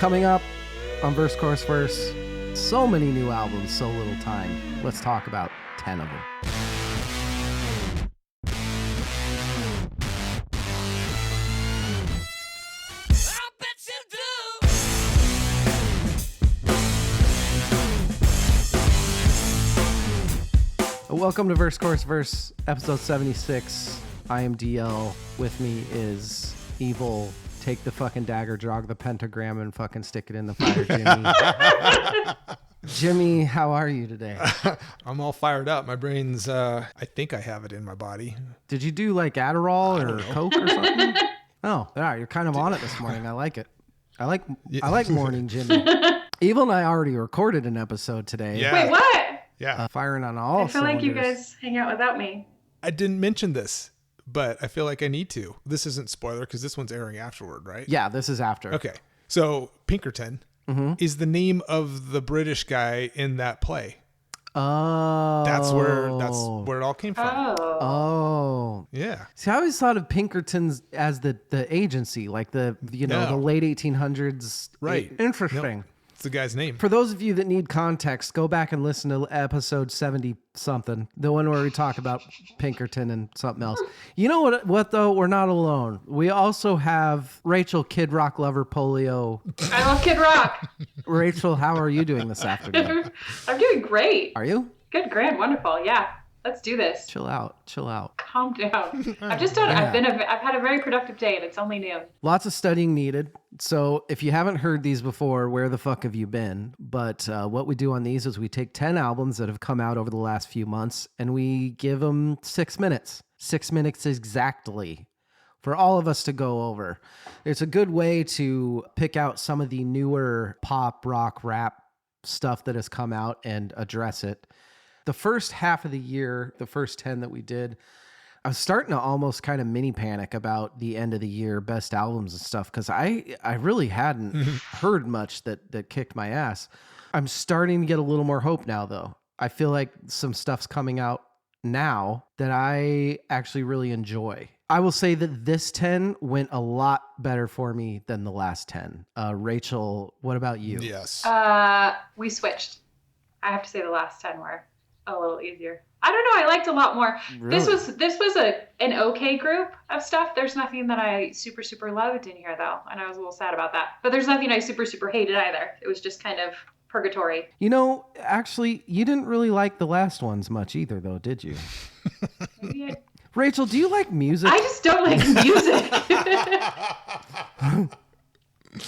Coming up on Verse Course Verse, so many new albums, so little time. Let's talk about 10 of them. Welcome to Verse Course Verse, episode 76. I am DL. With me is Evil. Take the fucking dagger, jog the pentagram, and fucking stick it in the fire, Jimmy. Jimmy, how are you today? I'm all fired up. My brain's, I think I have it in my body. Did you do like Adderall or Coke or something? Oh, yeah, you're kind of on it this morning. I like it. I like morning Jimmy. Evil and I already recorded an episode today. Yeah. Wait, what? Yeah. Firing on all I feel cylinders. like you guys hang out without me. I didn't mention this, but I feel like I need to. This isn't spoiler because this one's airing afterward, right? Yeah, this is after. Okay. So Pinkerton is the name of the British guy in that play. Oh. That's where it all came from. Oh. Yeah. See, I always thought of Pinkertons as the agency, like the late 1800s. Right. Interesting. Nope. It's the guy's name. For those of you that need context, go back and listen to episode 70-something, the one where we talk about Pinkerton and something else. You know what though? We're not alone. We also have Rachel, Kid Rock Lover Polio. I love Kid Rock. Rachel, how are you doing this afternoon? I'm doing great. Are you? Good, grand, wonderful. Yeah, let's do this. Chill out. Calm down. I've just done. Yeah. I've had a very productive day, and it's only noon. Lots of studying needed. So if you haven't heard these before, where the fuck have you been? But what we do on these is we take 10 albums that have come out over the last few months and we give them 6 minutes. 6 minutes exactly for all of us to go over. It's a good way to pick out some of the newer pop, rock, rap stuff that has come out and address it. The first half of the year, the first 10 that we did, I was starting to almost kind of mini panic about the end of the year best albums and stuff because I really hadn't heard much that kicked my ass. I'm starting to get a little more hope now, though. I feel like some stuff's coming out now that I actually really enjoy. I will say that this 10 went a lot better for me than the last 10. Rachel, what about you? Yes. We switched. I have to say the last 10 were a little easier. I don't know. I liked a lot more. Really? This was an okay group of stuff. There's nothing that I super loved in here though, and I was a little sad about that. But there's nothing I super hated either. It was just kind of purgatory. You know, actually, you didn't really like the last ones much either, though, did you? Maybe Rachel, do you like music? I just don't like music.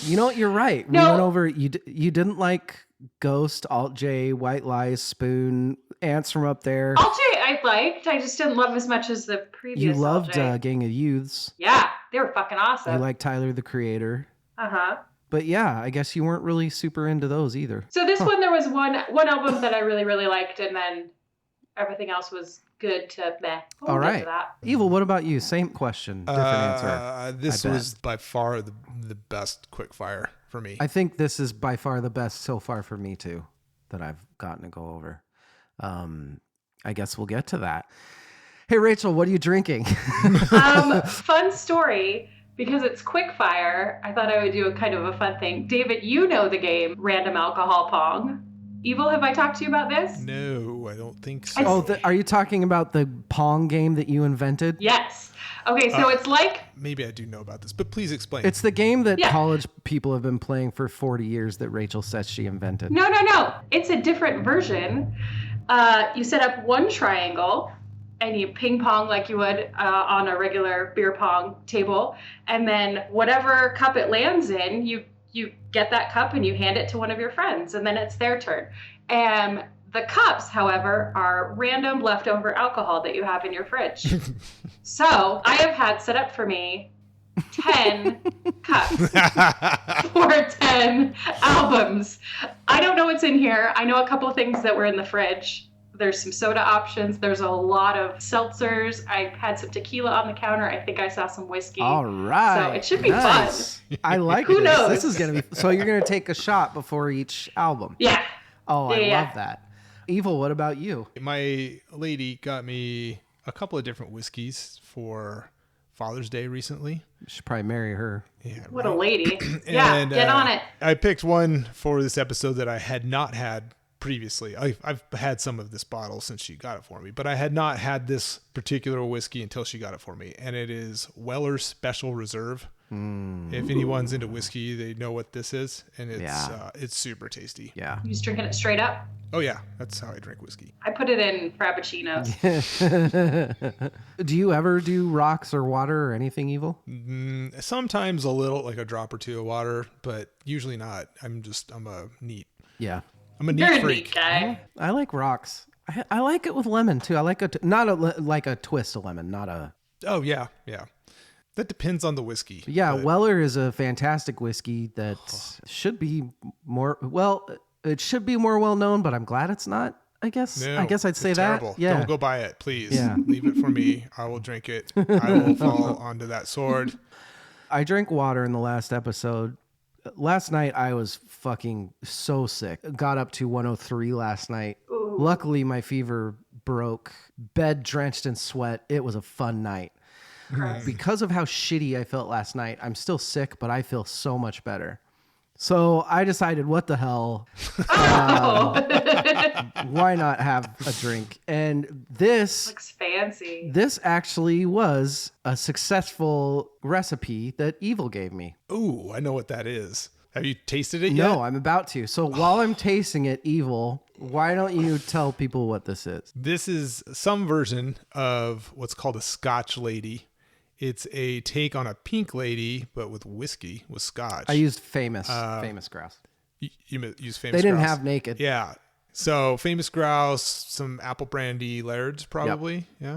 You know what? You're right. No. We went over. You didn't like Ghost, Alt J, White Lies, Spoon, Ants from Up There. Alt J I liked. I just didn't love as much as the previous. You loved Alt J. Gang of Youths. Yeah, they were fucking awesome. You like Tyler the Creator. Uh-huh. But yeah, I guess you weren't really super into those either. So this one, there was one album that I really liked, and then everything else was good to meh. We'll All get right. to that. Evil, what about you? Same question, different answer. This I bet. was by far the best quickfire for me. I think this is by far the best so far for me too, that I've gotten to go over. I guess we'll get to that. Hey, Rachel, what are you drinking? Fun story, because it's quick fire, I thought I would do a kind of a fun thing. David, you know the game Random Alcohol Pong. Evil, have I talked to you about this? No, I don't think so. Oh, are you talking about the Pong game that you invented? Yes. Okay, so it's like... Maybe I do know about this, but please explain. It's the game that Yeah. college people have been playing for 40 years that Rachel says she invented. No. It's a different version. You set up one triangle and you ping pong like you would on a regular beer pong table. And then whatever cup it lands in, you get that cup and you hand it to one of your friends, and then it's their turn. And the cups, however, are random leftover alcohol that you have in your fridge. So I have had set up for me 10 cups for 10 albums. I don't know what's in here. I know a couple of things that were in the fridge. There's some soda options. There's a lot of seltzers. I had some tequila on the counter. I think I saw some whiskey. All right. So it should be nice. fun. I like Who this. knows? This is going to be... So you're going to take a shot before each album. Yeah. Oh, I Yeah. love that. Evil, what about you? My lady got me a couple of different whiskeys for Father's Day recently. Should probably marry her. Yeah, What a lady. Yeah, get on it. I picked one for this episode that I had not had previously. I've had some of this bottle since she got it for me, but I had not had this particular whiskey until she got it for me. And it is Weller's Special Reserve. If anyone's into whiskey, they know what this is. And it's super tasty. Yeah. You just drinking it straight up? Oh, yeah. That's how I drink whiskey. I put it in frappuccinos. Do you ever do rocks or water or anything evil? Sometimes a little, like a drop or two of water, but usually not. I'm a neat. Yeah. I'm a You're neat a freak. neat guy. I like rocks. I like it with lemon too. I like like a twist of lemon, not a. Oh, yeah. Yeah. That depends on the whiskey. Yeah, but Weller is a fantastic whiskey that should be more it should be more well known, but I'm glad it's not. I guess no, I'd say it's that. terrible. Yeah. Don't go buy it, please. Yeah. Leave it for me. I will drink it. I will fall onto that sword. I drank water in the last episode. Last night I was fucking so sick. Got up to 103 last night. Ooh. Luckily my fever broke. Bed drenched in sweat. It was a fun night. Gross. Because of how shitty I felt last night, I'm still sick, but I feel so much better. So I decided, what the hell? Oh. Why not have a drink? And this Looks fancy. actually was a successful recipe that Evil gave me. Ooh, I know what that is. Have you tasted it yet? No, I'm about to. So while I'm tasting it, Evil, why don't you tell people what this is? This is some version of what's called a Scotch Lady. It's a take on a pink lady, but with whiskey, with scotch. I used famous grouse. You use famous They didn't grouse. have naked. Yeah. So famous grouse, some apple brandy lairds, probably. Yep.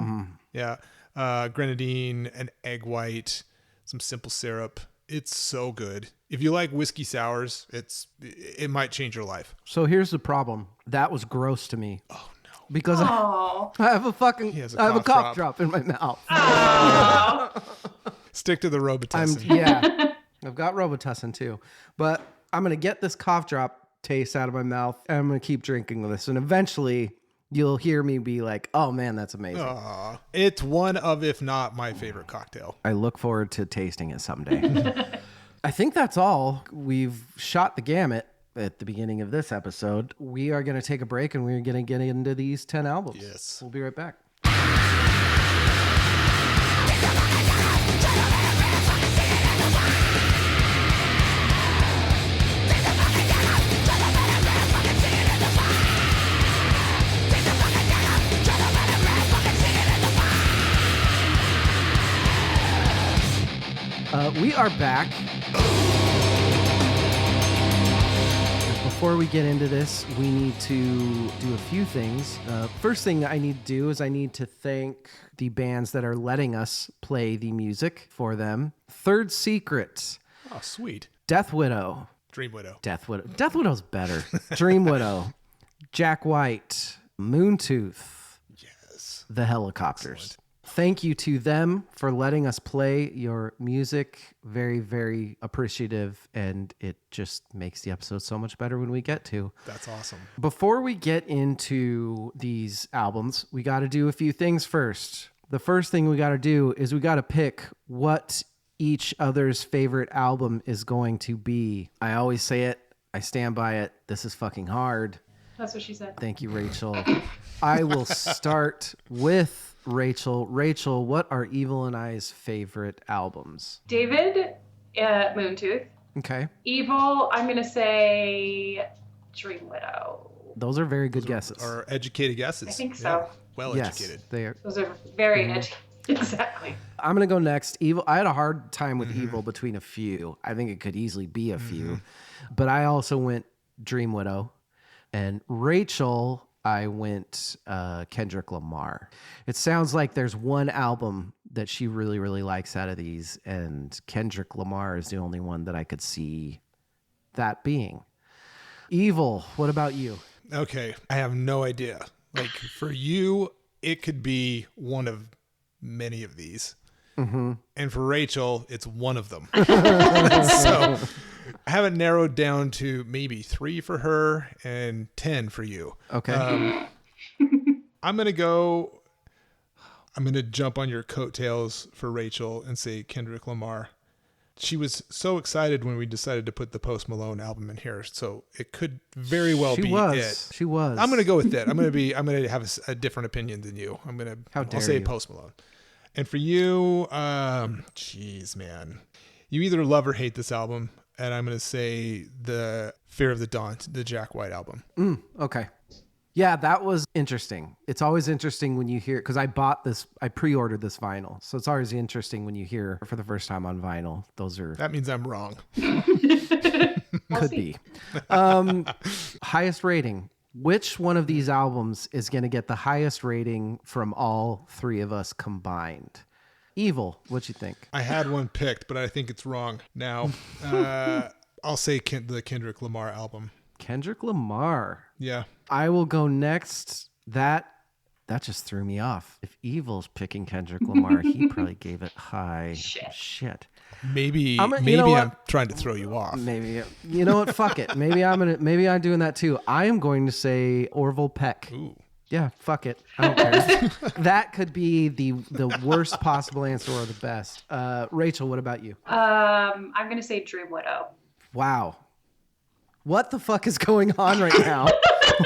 Yeah. Yeah. Grenadine, an egg white, some simple syrup. It's so good. If you like whiskey sours, it might change your life. So here's the problem. That was gross to me. Oh no. Because Oh. I have a cough cough drop in my mouth. Stick to the Robitussin. I've got Robitussin too, but I'm going to get this cough drop taste out of my mouth and I'm going to keep drinking this. And eventually you'll hear me be like, oh man, that's amazing. It's one of, if not my favorite cocktail. I look forward to tasting it someday. I think that's all. We've shot the gamut at the beginning of this episode. We are going to take a break and we're going to get into these 10 albums. Yes. We'll be right back. We are back. Before we get into this, we need to do a few things. First thing I need to do is I need to thank the bands that are letting us play the music for them. Third Secret, Oh, sweet. Death Widow. Dream Widow. Death Widow's better. Dream Widow, Jack White, Moontooth, Yes. the Hellacopters. Thank you to them for letting us play your music. Very, very appreciative. And it just makes the episode so much better when we get to. That's awesome. Before we get into these albums, we got to do a few things first. The first thing we got to do is we got to pick what each other's favorite album is going to be. I always say it. I stand by it. This is fucking hard. That's what she said. Thank you, Rachel. I will start with Rachel. Rachel, what are Evil and I's favorite albums? David, Moontooth. Okay. Evil, I'm going to say Dream Widow. Those are very good guesses. Are educated guesses. I think so. Yeah. Well Yes, educated. they are. Those are very edgy. Exactly. I'm going to go next. Evil. I had a hard time with Evil between a few. I think it could easily be a few. But I also went Dream Widow. And Rachel, I went Kendrick Lamar. It sounds like there's one album that she really, really likes out of these. And Kendrick Lamar is the only one that I could see that being. Evil, what about you? Okay. I have no idea. Like for you, it could be one of many of these. And for Rachel, it's one of them. So I have it narrowed down to maybe 3 for her and 10 for you. Okay. I'm going to jump on your coattails for Rachel and say Kendrick Lamar. she was so excited when we decided to put the Post Malone album in here. So it could very well be it. She was. I'm going to go with that. I'm going to have a different opinion than you. I'll say Post Malone. And for you, geez, man, you either love or hate this album. And I'm going to say the Fear of the Dawn, the Jack White album. Okay. Yeah, that was interesting. It's always interesting when you hear, because I pre-ordered this vinyl. So it's always interesting when you hear for the first time on vinyl. That means I'm wrong. Could be. Highest rating. Which one of these albums is going to get the highest rating from all three of us combined? Evil, what you think? I had one picked, but I think it's wrong. Now, I'll say the Kendrick Lamar album. Kendrick Lamar. Yeah. I will go next. That just threw me off. If Evil's picking Kendrick Lamar, he probably gave it high. Shit. Maybe I'm trying to throw you off. Maybe. You know what? Fuck it. Maybe I'm doing that too. I am going to say Orville Peck. Ooh. Yeah, fuck it. I don't care. That could be the worst possible answer or the best. Rachel, what about you? I'm going to say Dream Widow. Wow. What the fuck is going on right now?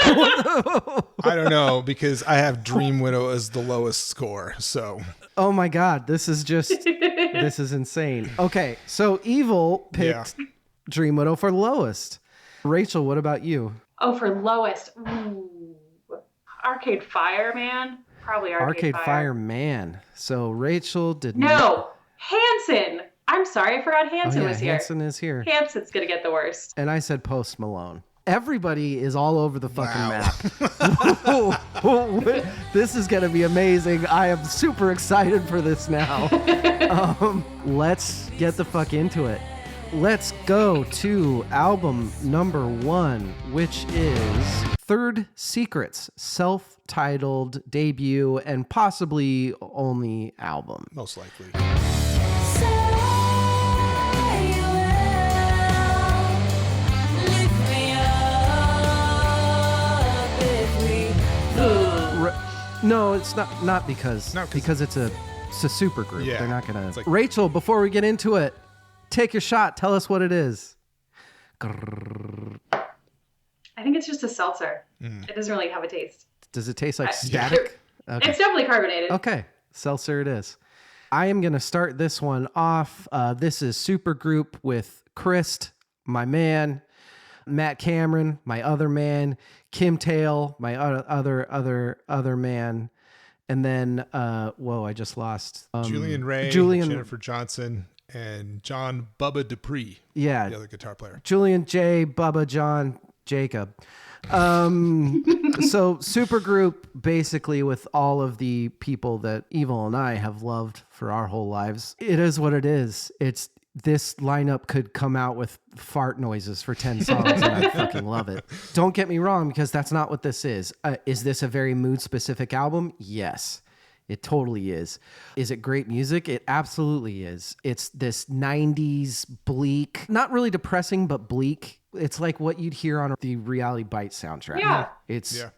I don't know, because I have Dream Widow as the lowest score. So. Oh my God, this is insane. Okay, so Evil picked Dream Widow for lowest. Rachel, what about you? Oh, for lowest. Ooh. Arcade Fire, man. Probably Arcade Fire. Man. So Rachel did No, Hanson. I'm sorry, I forgot Hanson was here. Hanson is here. Hanson's going to get the worst. And I said Post Malone. Everybody is all over the fucking map. This is going to be amazing. I am super excited for this now. Let's get the fuck into it. Let's go to album number 1, which is Third Secret's self-titled debut and possibly only album. Most likely. No, it's not because it's a super group. Yeah, they're not gonna. Rachel, before we get into it, take your shot. Tell us what it is. I think it's just a seltzer. It doesn't really have a taste. Does it taste like static? Okay. It's definitely carbonated. Okay, seltzer it is. I am gonna start this one off. This is Supergroup with Christ, my man, Matt Cameron, my other man, Kim Tail, my other man, and then I just lost Julian Ray, Jennifer Johnson, and John Bubba Dupree. Yeah, the other guitar player. Julian J, Bubba John Jacob. So Supergroup, basically with all of the people that Evil and I have loved for our whole lives. It is what it is. This lineup could come out with fart noises for 10 songs and I'd fucking love it. Don't get me wrong, because that's not what this is. Is this a very mood-specific album? Yes, it totally is. Is it great music? It absolutely is. It's this 90s bleak, not really depressing, but bleak. It's like what you'd hear on the Reality Bites soundtrack. Yeah.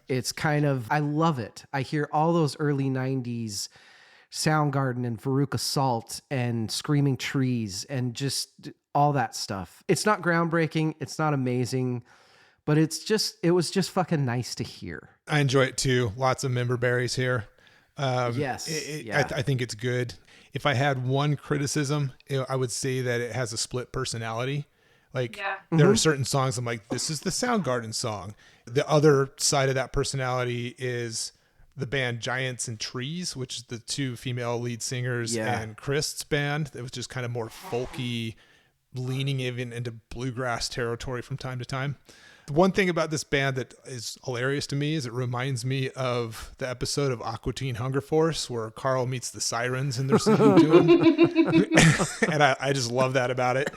It's kind of, I love it. I hear all those early 90s Soundgarden and Veruca Salt and Screaming Trees and just all that stuff. It's not groundbreaking. It's not amazing, but it was just fucking nice to hear. I enjoy it too. Lots of member berries here. Yes. I think it's good. If I had one criticism, I would say that it has a split personality. There are certain songs I'm like, this is the Soundgarden song. The other side of that personality is the band Giants and Trees, which is the two female lead singers, and Christ's band. It was just kind of more folky, leaning even into bluegrass territory from time to time. The one thing about this band that is hilarious to me is it reminds me of the episode of Aqua Teen Hunger Force where Carl meets the sirens and they're singing to him. And I just love that about it.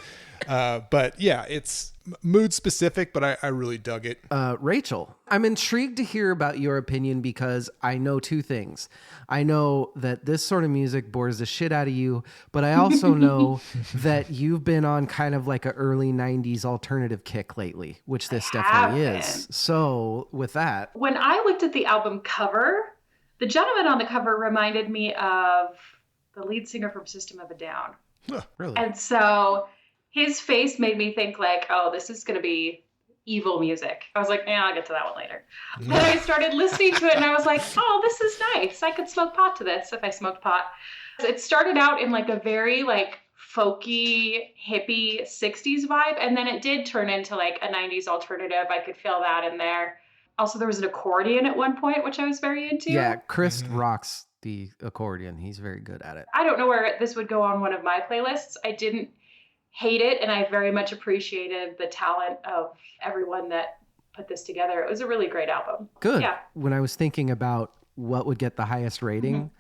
But yeah, it's mood specific, but I really dug it. Rachel, I'm intrigued to hear about your opinion because I know two things. I know that this sort of music bores the shit out of you, but I also know that you've been on kind of like an early 90s alternative kick lately, which this definitely is. So with that, when I looked at the album cover, the gentleman on the cover reminded me of the lead singer from System of a Down. Really? And so his face made me think like, oh, this is going to be evil music. I was like, yeah, I'll get to that one later. Then I started listening to it and I was like, oh, this is nice. I could smoke pot to this if I smoked pot. It started out in like a very like folky, hippie 60s vibe. And then it did turn into like a 90s alternative. I could feel that in there. Also, there was an accordion at one point, which I was very into. Yeah, Chris rocks the accordion. He's very good at it. I don't know where this would go on one of my playlists. I didn't hate it, and I very much appreciated the talent of everyone that put this together. It was a really great album. Good. Yeah. When I was thinking about what would get the highest rating,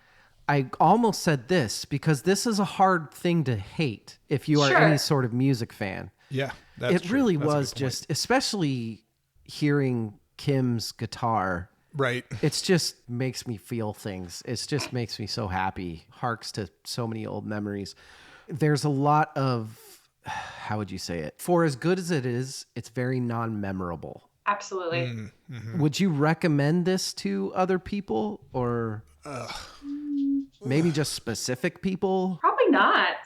I almost said this because this is a hard thing to hate if you are any sort of music fan. Yeah, that's it true. really That's a was good point. just, especially hearing Kim's guitar. Right. It's just makes me feel things. It just makes me so happy. Harks to so many old memories. There's a lot of, how would you say it? For as good as it is, it's very non-memorable. Absolutely. Would you recommend this to other people or maybe just specific people? Probably not.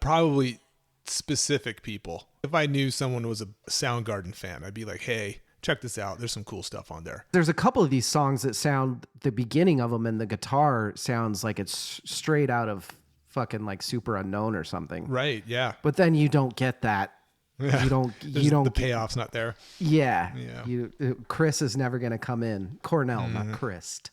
Probably specific people. If I knew someone was a Soundgarden fan, I'd be like, hey, check this out. There's some cool stuff on there. There's a couple of these songs that sound, the beginning of them and the guitar sounds like it's straight out of fucking like Super Unknown or something. Right. Yeah. But then you don't get that. Yeah. You don't The payoff's not there. Yeah. Yeah. Chris is never going to come in. Cornell, not Christ.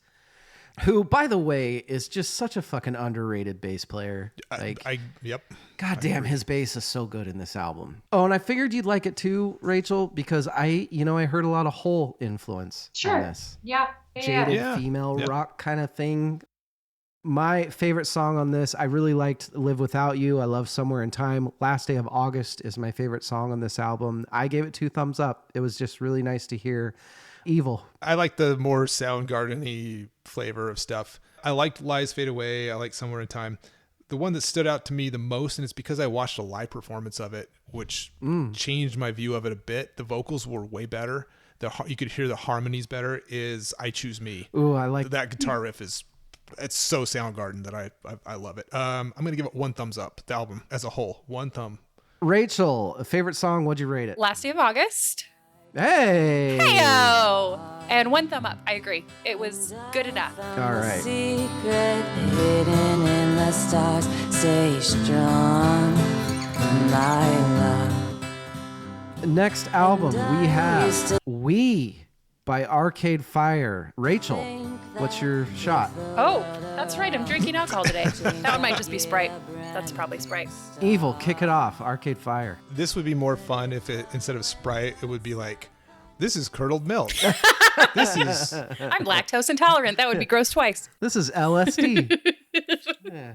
Who, by the way, is just such a fucking underrated bass player. Like, Yep. God damn, his bass is so good in this album. Oh, and I figured you'd like it too, Rachel, because I heard a lot of Hole influence Sure. in this. Yeah. Jaded Yeah. female Yep. rock kind of thing. My favorite song on this, I really liked Live Without You. I love Somewhere in Time. Last Day of August is my favorite song on this album. I gave it 2 thumbs up. It was just really nice to hear. Evil. I like the more Soundgarden-y flavor of stuff. I liked Lies Fade Away. I like Somewhere in Time. The one that stood out to me the most, and it's because I watched a live performance of it, which changed my view of it a bit. The vocals were way better. You could hear the harmonies better, is I Choose Me. Ooh, I like That guitar riff it's so Soundgarden that I love it. I'm going to give it 1 thumbs up, the album as a whole. 1 thumb. Rachel, a favorite song, what'd you rate it? Last Day of August. Hey! Heyo! And 1 thumb up. I agree. It was good enough. All right. Secret hidden in the stars. Stay strong, my love. Next album, we have We by Arcade Fire. Rachel, what's your shot? Oh, that's right. I'm drinking alcohol today. That one might just be Sprite. That's probably Sprite. Evil, kick it off. Arcade Fire. This would be more fun if instead of Sprite, it would be like, this is curdled milk. This is... I'm lactose intolerant. That would be gross twice. This is LSD.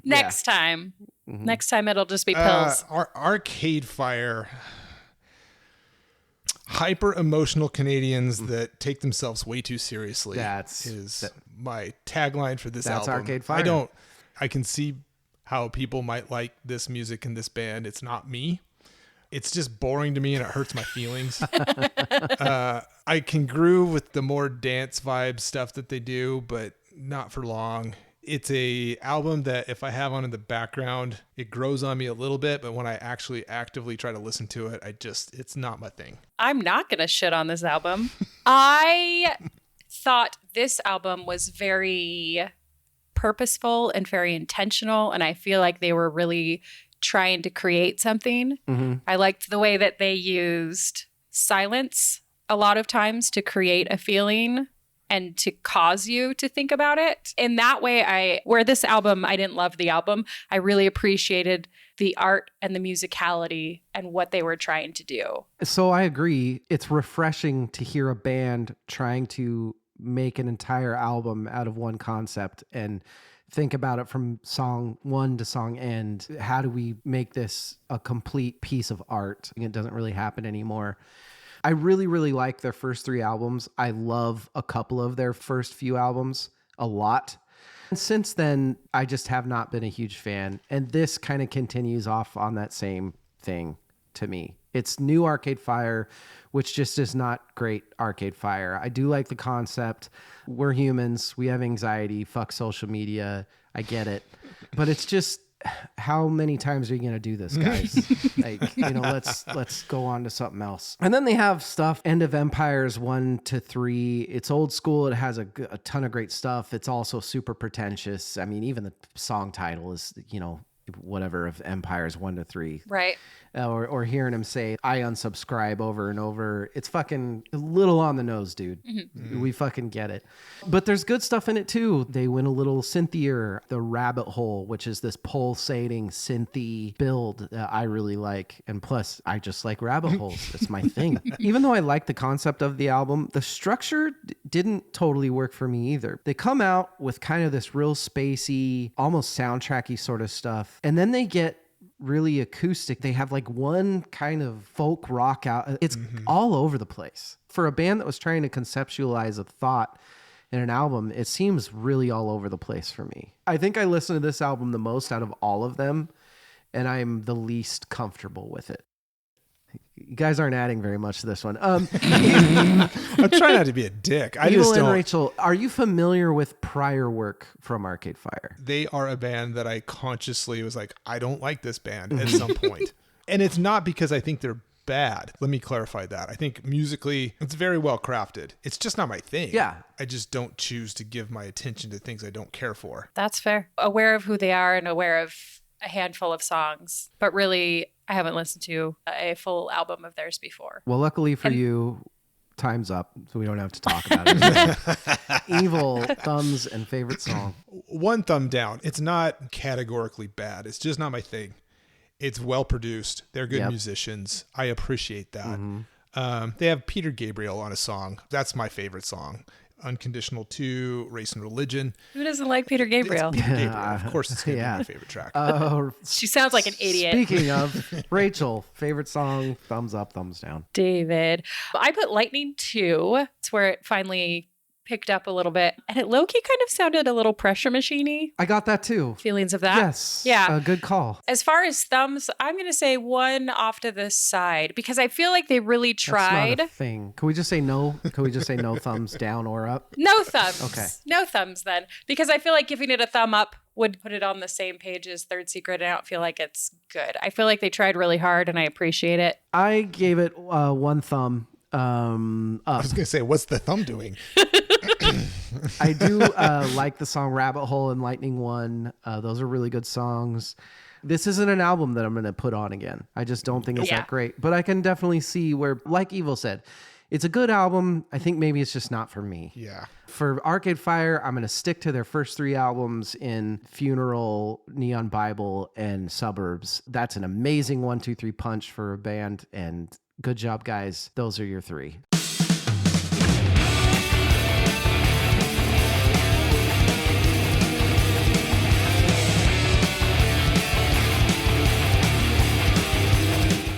Next time. Next time it'll just be pills. Arcade Fire. Hyper emotional Canadians that take themselves way too seriously. Is my tagline for this That's album. Arcade Fire. I can see how people might like this music and this band. It's not me. It's just boring to me and it hurts my feelings. I can groove with the more dance vibe stuff that they do, but not for long. It's a album that if I have on in the background, it grows on me a little bit, but when I actually actively try to listen to it, it's not my thing. I'm not going to shit on this album. I thought this album was very purposeful and very intentional, and I feel like they were really trying to create something. I liked the way that they used silence a lot of times to create a feeling and to cause you to think about it. In that way, where this album, I didn't love the album, I really appreciated the art and the musicality and what they were trying to do. So I agree. It's refreshing to hear a band trying to make an entire album out of one concept and think about it from song 1 to song end. How do we make this a complete piece of art? It doesn't really happen anymore. I really, really like their first 3 albums. I love a couple of their first few albums a lot. And since then, I just have not been a huge fan. And this kind of continues off on that same thing to me. It's new Arcade Fire, which just is not great Arcade Fire. I do like the concept. We're humans. We have anxiety. Fuck social media. I get it. But it's just how many times are you going to do this, guys? Like, let's go on to something else. And then they have stuff, End of Empires 1 to 3. It's old school. It has a ton of great stuff. It's also super pretentious. I mean, even the song title is, whatever, of Empires 1 to 3. Right. Or hearing him say, I unsubscribe over and over. It's fucking a little on the nose, dude. Mm-hmm. We fucking get it. But there's good stuff in it too. They went a little synthier. The Rabbit Hole, which is this pulsating synthy build that I really like. And plus, I just like rabbit holes. It's my thing. Even though I like the concept of the album, the structure didn't totally work for me either. They come out with kind of this real spacey, almost soundtracky sort of stuff. And then they get really acoustic. They have like one kind of folk rock out. It's all over the place. For a band that was trying to conceptualize a thought in an album, it seems really all over the place for me. I think I listen to this album the most out of all of them, and I'm the least comfortable with it. You guys aren't adding very much to this one. I'm trying not to be a dick. I Evil just don't. and Rachel, are you familiar with prior work from Arcade Fire? They are a band that I consciously was like, I don't like this band at some point. And it's not because I think they're bad. Let me clarify that. I think musically, it's very well crafted. It's just not my thing. Yeah. I just don't choose to give my attention to things I don't care for. That's fair. Aware of who they are and aware of a handful of songs, but really I haven't listened to a full album of theirs before. Well, luckily for you, time's up, so we don't have to talk about it. Evil, thumbs, and favorite song. One thumb down. It's not categorically bad. It's just not my thing. It's well produced. They're good musicians. I appreciate that. They have Peter Gabriel on a song. That's my favorite song. Unconditional 2, Race and Religion. Who doesn't like Peter Gabriel? It's Peter Gabriel. Of course it's going to be my favorite track. She sounds like an idiot. Speaking of, Rachel, favorite song, thumbs up, thumbs down. David. I put Lightning 2. It's where it finally picked up a little bit. And it low-key kind of sounded a little Pressure Machine-y. I got that too. Feelings of that? Yes. Yeah. Good call. As far as thumbs, I'm going to say one off to the side because I feel like they really tried. That's not a thing. Can we just say no? Can we just say no thumbs down or up? No thumbs. Okay. No thumbs then. Because I feel like giving it a thumb up would put it on the same page as Third Secret. I don't feel like it's good. I feel like they tried really hard and I appreciate it. I gave it one thumb up. I was going to say, what's the thumb doing? I do like the song Rabbit Hole and Lightning 1. Those are really good songs. This isn't an album that I'm going to put on again. I just don't think it's that great. But I can definitely see where, like Evil said, it's a good album. I think maybe it's just not for me. Yeah. For Arcade Fire, I'm going to stick to their first 3 albums in Funeral, Neon Bible, and Suburbs. That's an amazing 1, 2, 3 punch for a band. And good job, guys. Those are your 3.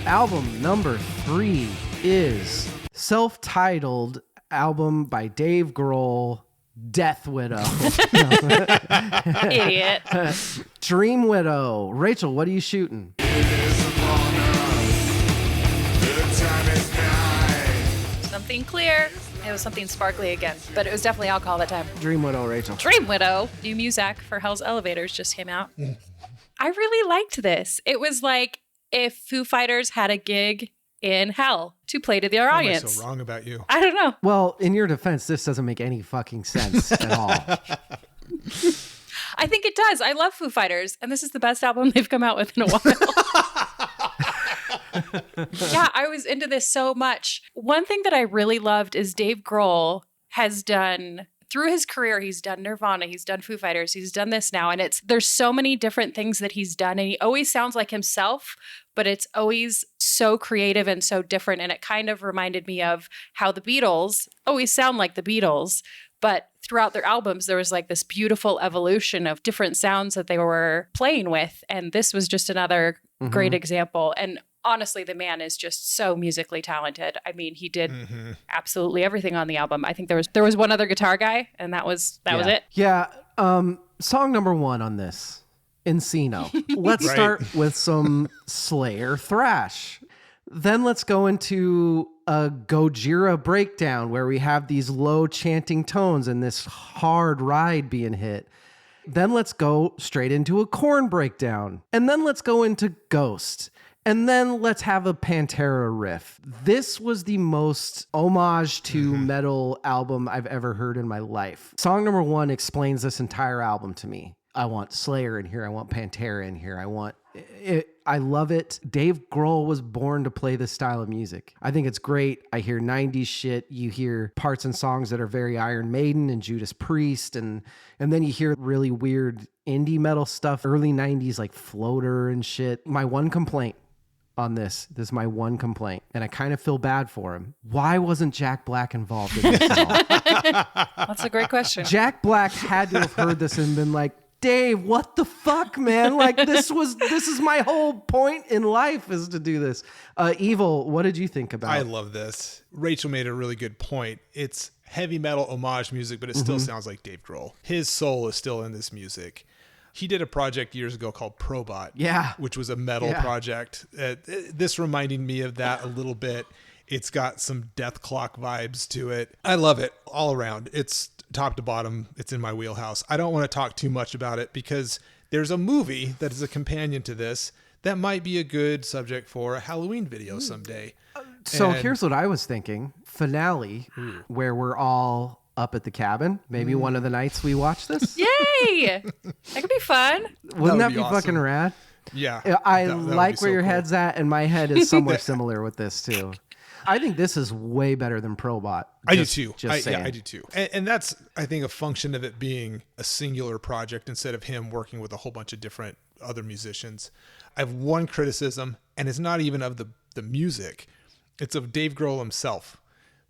Album number 3 is self-titled album by Dave Grohl, Death Widow. Idiot. Dream Widow. Rachel, what are you shooting? Something clear. It was something sparkly again, but it was definitely alcohol that time. Dream Widow, Rachel. Dream Widow. New music for Hell's Elevators just came out. I really liked this. It was like if Foo Fighters had a gig in hell to play to their Why am I audience. so wrong about you? I don't know. Well, in your defense, this doesn't make any fucking sense at all. I think it does. I love Foo Fighters, and this is the best album they've come out with in a while. Yeah, I was into this so much. One thing that I really loved is Dave Grohl has done, through his career, he's done Nirvana, he's done Foo Fighters, he's done this now, and there's so many different things that he's done, and he always sounds like himself, but it's always so creative and so different, and it kind of reminded me of how the Beatles always sound like the Beatles, but throughout their albums, there was like this beautiful evolution of different sounds that they were playing with, and this was just another great example. And honestly, the man is just so musically talented. I mean, he did absolutely everything on the album. I think there was one other guitar guy, and that was it. Yeah. Song number 1 on this, Encino. Let's start with some Slayer thrash. Then let's go into a Gojira breakdown where we have these low chanting tones and this hard ride being hit. Then let's go straight into a Korn breakdown. And then let's go into Ghost. And then let's have a Pantera riff. This was the most homage to metal album I've ever heard in my life. Song number 1 explains this entire album to me. I want Slayer in here. I want Pantera in here. I want it. I love it. Dave Grohl was born to play this style of music. I think it's great. I hear 90s shit. You hear parts and songs that are very Iron Maiden and Judas Priest. And then you hear really weird indie metal stuff, early 90s like Floater and shit. My one complaint on this is my one complaint, and I kind of feel bad for him. Why wasn't Jack Black involved in this at all? That's a great question. Jack Black had to have heard this and been like, Dave, what the fuck, man? Like this is my whole point in life is to do this. Evil, what did you think about I it? love this. Rachel made a really good point. It's heavy metal homage music, but it still sounds like Dave Grohl. His soul is still in this music. He did a project years ago called Probot, which was a metal project. This reminding me of that a little bit. It's got some Death Clock vibes to it. I love it all around. It's top to bottom. It's in my wheelhouse. I don't want to talk too much about it because there's a movie that is a companion to this that might be a good subject for a Halloween video someday. So here's what I was thinking. Finale, where we're all up at the cabin. Maybe one of the nights we watch this. Yay! That could be fun. Wouldn't that be awesome. fucking rad? Yeah. I that would like be where so your cool. head's at, and my head is somewhere similar with this too. I think this is way better than Probot. I do too. Just saying. I do too. And that's, I think, a function of it being a singular project instead of him working with a whole bunch of different other musicians. I have one criticism, and it's not even of the music. It's of Dave Grohl himself.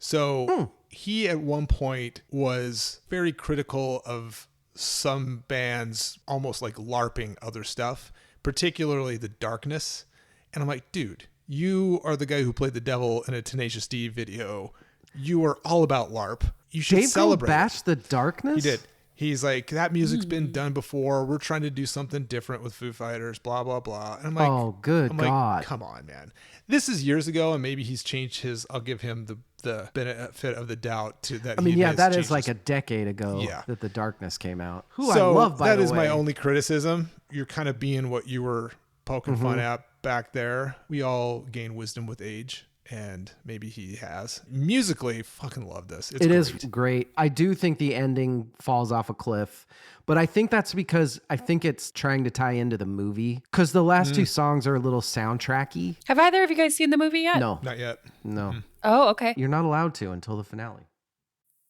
So he at one point was very critical of some bands almost like LARPing other stuff, particularly the Darkness. And I'm like, dude, you are the guy who played the devil in a Tenacious D video. You are all about LARP. You should Dave Grohl celebrate. bashed the Darkness? He did. He's like, that music's been done before. We're trying to do something different with Foo Fighters, blah, blah, blah. And I'm like, oh, good God. Like, come on, man. This is years ago, and maybe he's changed his, I'll give him the benefit of the doubt to that. I mean, has that is changed like his- a decade ago that the Darkness came out. Who So I love, by that the is way. my only criticism. You're kind of being what you were poking fun at back there. We all gain wisdom with age. And maybe he has. Musically, fucking love this. It's It great. is great. I do think the ending falls off a cliff, but I think that's because I think it's trying to tie into the movie because the last two songs are a little soundtracky. Have either of you guys seen the movie yet? No, Not yet. no. Oh, okay. You're not allowed to until the finale.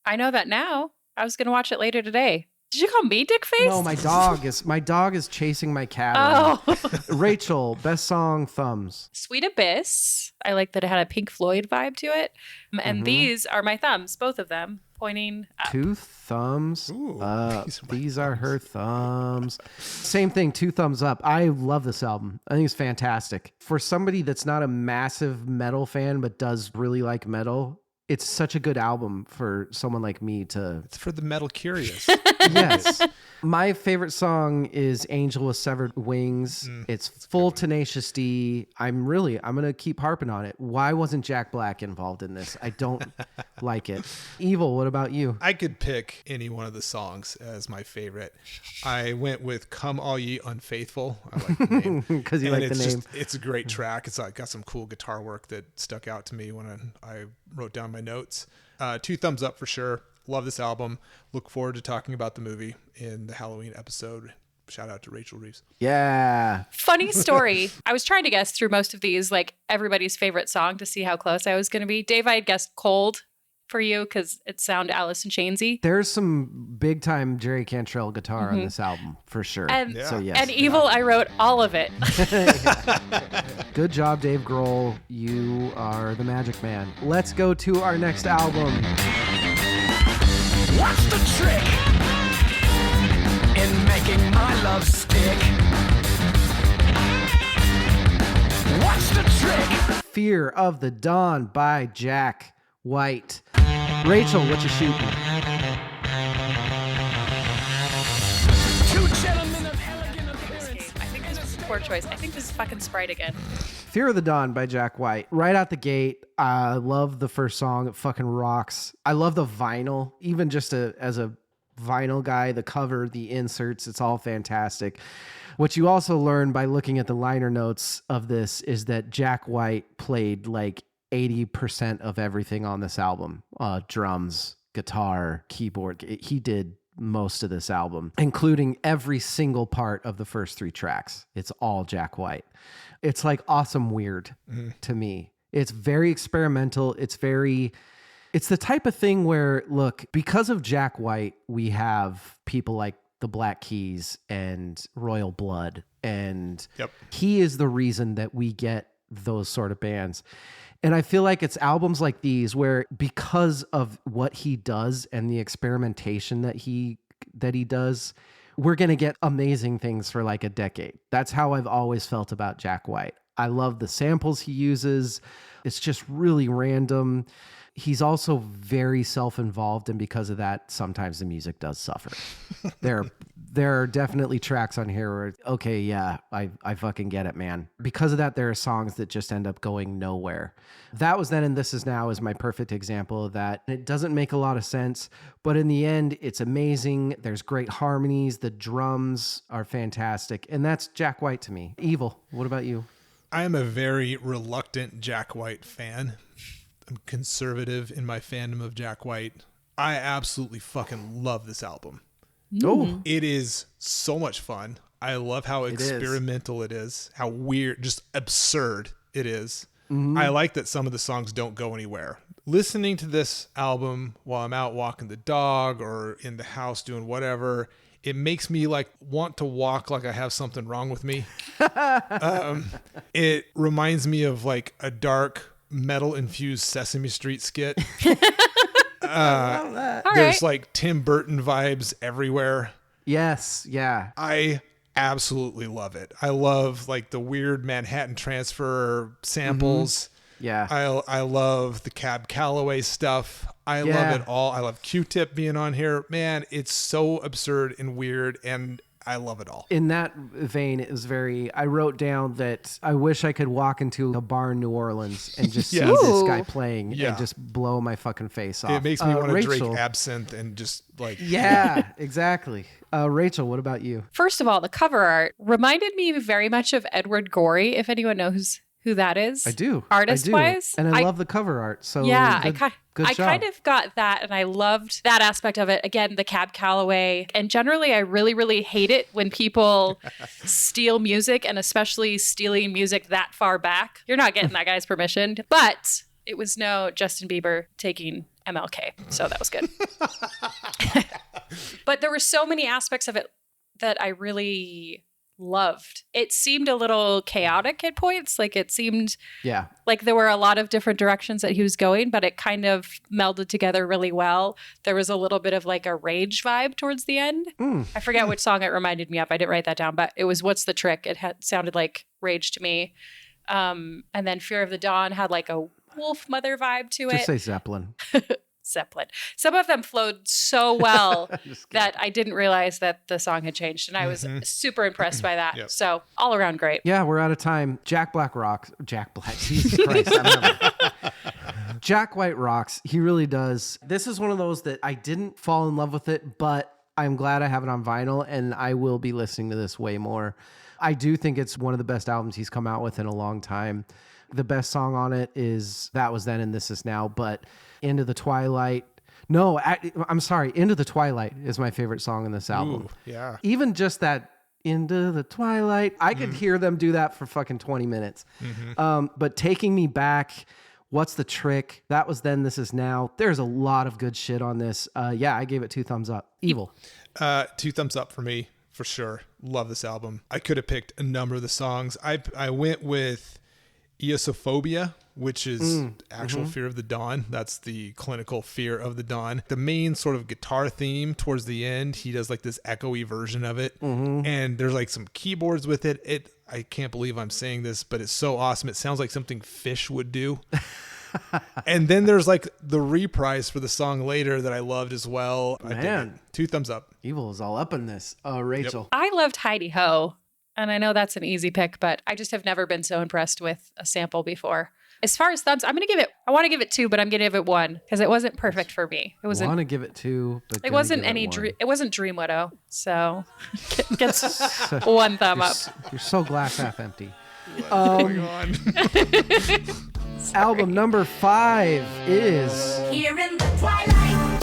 I know that now. I was going to watch it later today. Did you call me dick face? No, my dog is chasing my cat. Oh. Rachel, best song, Thumbs. Sweet Abyss. I like that it had a Pink Floyd vibe to it. And these are my thumbs, both of them, pointing up. 2 thumbs Ooh, up. these are my These are her thumbs. Same thing, 2 thumbs up. I love this album. I think it's fantastic. For somebody that's not a massive metal fan but does really like metal, it's such a good album for someone like me to... It's for the metal curious. Yes. My favorite song is Angel with Severed Wings. It's full Tenacious D. I'm going to keep harping on it. Why wasn't Jack Black involved in this? I don't like it. Evil, what about you? I could pick any one of the songs as my favorite. I went with Come All Ye Unfaithful. I like the name. Because you And like the it's name. It's a great track. It's got some cool guitar work that stuck out to me when I wrote down my notes. 2 thumbs up for sure. Love this album. Look forward to talking about the movie in the Halloween episode. Shout out to Rachel Reeves. Yeah. Funny story. I was trying to guess through most of these, like everybody's favorite song to see how close I was going to be. Dave, I had guessed Cold for you because it sounded Alice in Chainsy. There's some big time Jerry Cantrell guitar on this album for sure. And, So yes. and Evil, I wrote all of it. Good job, Dave Grohl. You are the magic man. Let's go to our next album. What's the trick in making my love stick? What's the trick? Fear of the Dawn by Jack White. Rachel, what you shooting? Two gentlemen of elegant appearance. I think this was a poor choice. I think this is fucking Sprite again. Fear of the Dawn by Jack White. Right out the gate, I love the first song. It fucking rocks. I love the vinyl, even just as a vinyl guy. The cover, the inserts, it's all fantastic. What you also learn by looking at the liner notes of this is that Jack White played like 80% of everything on this album. Drums, guitar, keyboard. He did most of this album, including every single part of the first 3 tracks. It's all Jack White. It's like awesome weird to me. It's very experimental. It's the type of thing where, look, because of Jack White, we have people like the Black Keys and Royal Blood. And he is the reason that we get those sort of bands. And I feel like it's albums like these where, because of what he does and the experimentation that he does, we're going to get amazing things for like a decade. That's how I've always felt about Jack White. I love the samples he uses. It's just really random. He's also very self-involved, and because of that, sometimes the music does suffer. There are definitely tracks on here where, okay, yeah, I fucking get it, man. Because of that, there are songs that just end up going nowhere. That Was Then and This Is Now is my perfect example of that. It doesn't make a lot of sense, but in the end, it's amazing. There's great harmonies. The drums are fantastic, and that's Jack White to me. Evil, what about you? I am a very reluctant Jack White fan. I'm conservative in my fandom of Jack White. I absolutely fucking love this album. Oh, it is so much fun. I love how experimental it is, how weird, just absurd it is. I like that some of the songs don't go anywhere. Listening to this album while I'm out walking the dog or in the house doing whatever, it makes me like want to walk like I have something wrong with me. It reminds me of like a dark metal infused Sesame Street skit. There's like Tim Burton vibes everywhere. Yes, yeah. I absolutely love it. I love like the weird Manhattan Transfer samples. Yeah. I love the Cab Calloway stuff. I love it all. I love Q-Tip being on here. Man, it's so absurd and weird, and I love it all. In that vein, it was I wrote down that I wish I could walk into a bar in New Orleans and just see this guy playing and just blow my fucking face off. It makes me want to Rachel, drink absinthe and just like... Yeah, exactly. Rachel, what about you? First of all, the cover art reminded me very much of Edward Gorey, if anyone knows who that is. I do. Artist-wise. And I love the cover art. So yeah, good I job. kind of got that, and I loved that aspect of it. Again, the Cab Calloway. And generally, I really, really hate it when people steal music, and especially stealing music that far back. You're not getting that guy's permission. But it was no Justin Bieber taking MLK, so that was good. But there were so many aspects of it that I really loved. It seemed a little chaotic at points. Like it seemed like there were a lot of different directions that he was going, but it kind of melded together really well. There was a little bit of like a Rage vibe towards the end. I forget which song it reminded me of. I didn't write that down, but it was What's the Trick? It sounded like Rage to me. And then Fear of the Dawn had like a Wolf Mother vibe to it. Just say Zeppelin. Zeppelin. Some of them flowed so well that I didn't realize that the song had changed, and I was super impressed by that. Yep. So all around great. Yeah, we're out of time. Jack Black rocks. Jack Black. Jesus Christ. Jack White rocks. He really does. This is one of those that I didn't fall in love with it, but I'm glad I have it on vinyl, and I will be listening to this way more. I do think it's one of the best albums he's come out with in a long time. The best song on it is That Was Then and This Is Now, but Into the Twilight. No, I'm sorry. Into the Twilight is my favorite song in this album. Ooh, yeah. Even just that Into the Twilight, I could hear them do that for fucking 20 minutes. But Taking Me Back, What's the Trick? That Was Then, This Is Now. There's a lot of good shit on this. Yeah, I gave it 2 thumbs up. Evil. 2 thumbs up for me, for sure. Love this album. I could have picked a number of the songs. I went with Eosophobia, which is actual fear of the dawn. That's the clinical fear of the dawn. The main sort of guitar theme towards the end, he does like this echoey version of it. And there's like some keyboards with it. I can't believe I'm saying this, but it's so awesome. It sounds like something Fish would do. And then there's like the reprise for the song later that I loved as well. Man. 2 thumbs up. Evil is all up in this. Rachel. I loved Heidi Ho, and I know that's an easy pick, but I just have never been so impressed with a sample before. As far as thumbs, I want to give it 2, but I'm going to give it 1 because it wasn't perfect for me. It wasn't. Want to give it 2, but It wasn't any. It wasn't Dream Widow, so gets 1 thumb up. You're so glass half empty. What's going on? Album number 5 is Here in the twilight.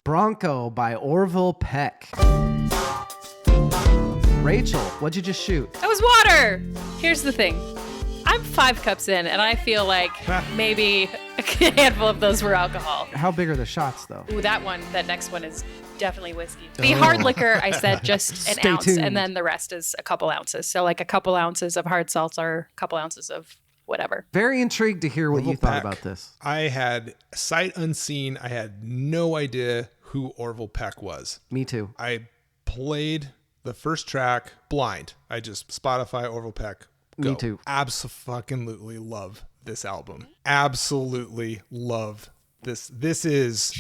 Bronco by Orville Peck. Rachel, what'd you just shoot? That was water. Here's the thing. I'm 5 cups in, and I feel like maybe a handful of those were alcohol. How big are the shots, though? Ooh, that next one is definitely whiskey. The hard liquor, I said just an Stay ounce, tuned. and then the rest is a couple ounces. So like a couple ounces of hard seltzer, a couple ounces of whatever. Very intrigued to hear what Orville you thought Peck. about this. I had sight unseen. I had no idea who Orville Peck was. Me too. I played the first track blind. I just Spotify Orville Peck. Go. Me too. Absolutely love this album. Absolutely love this. This is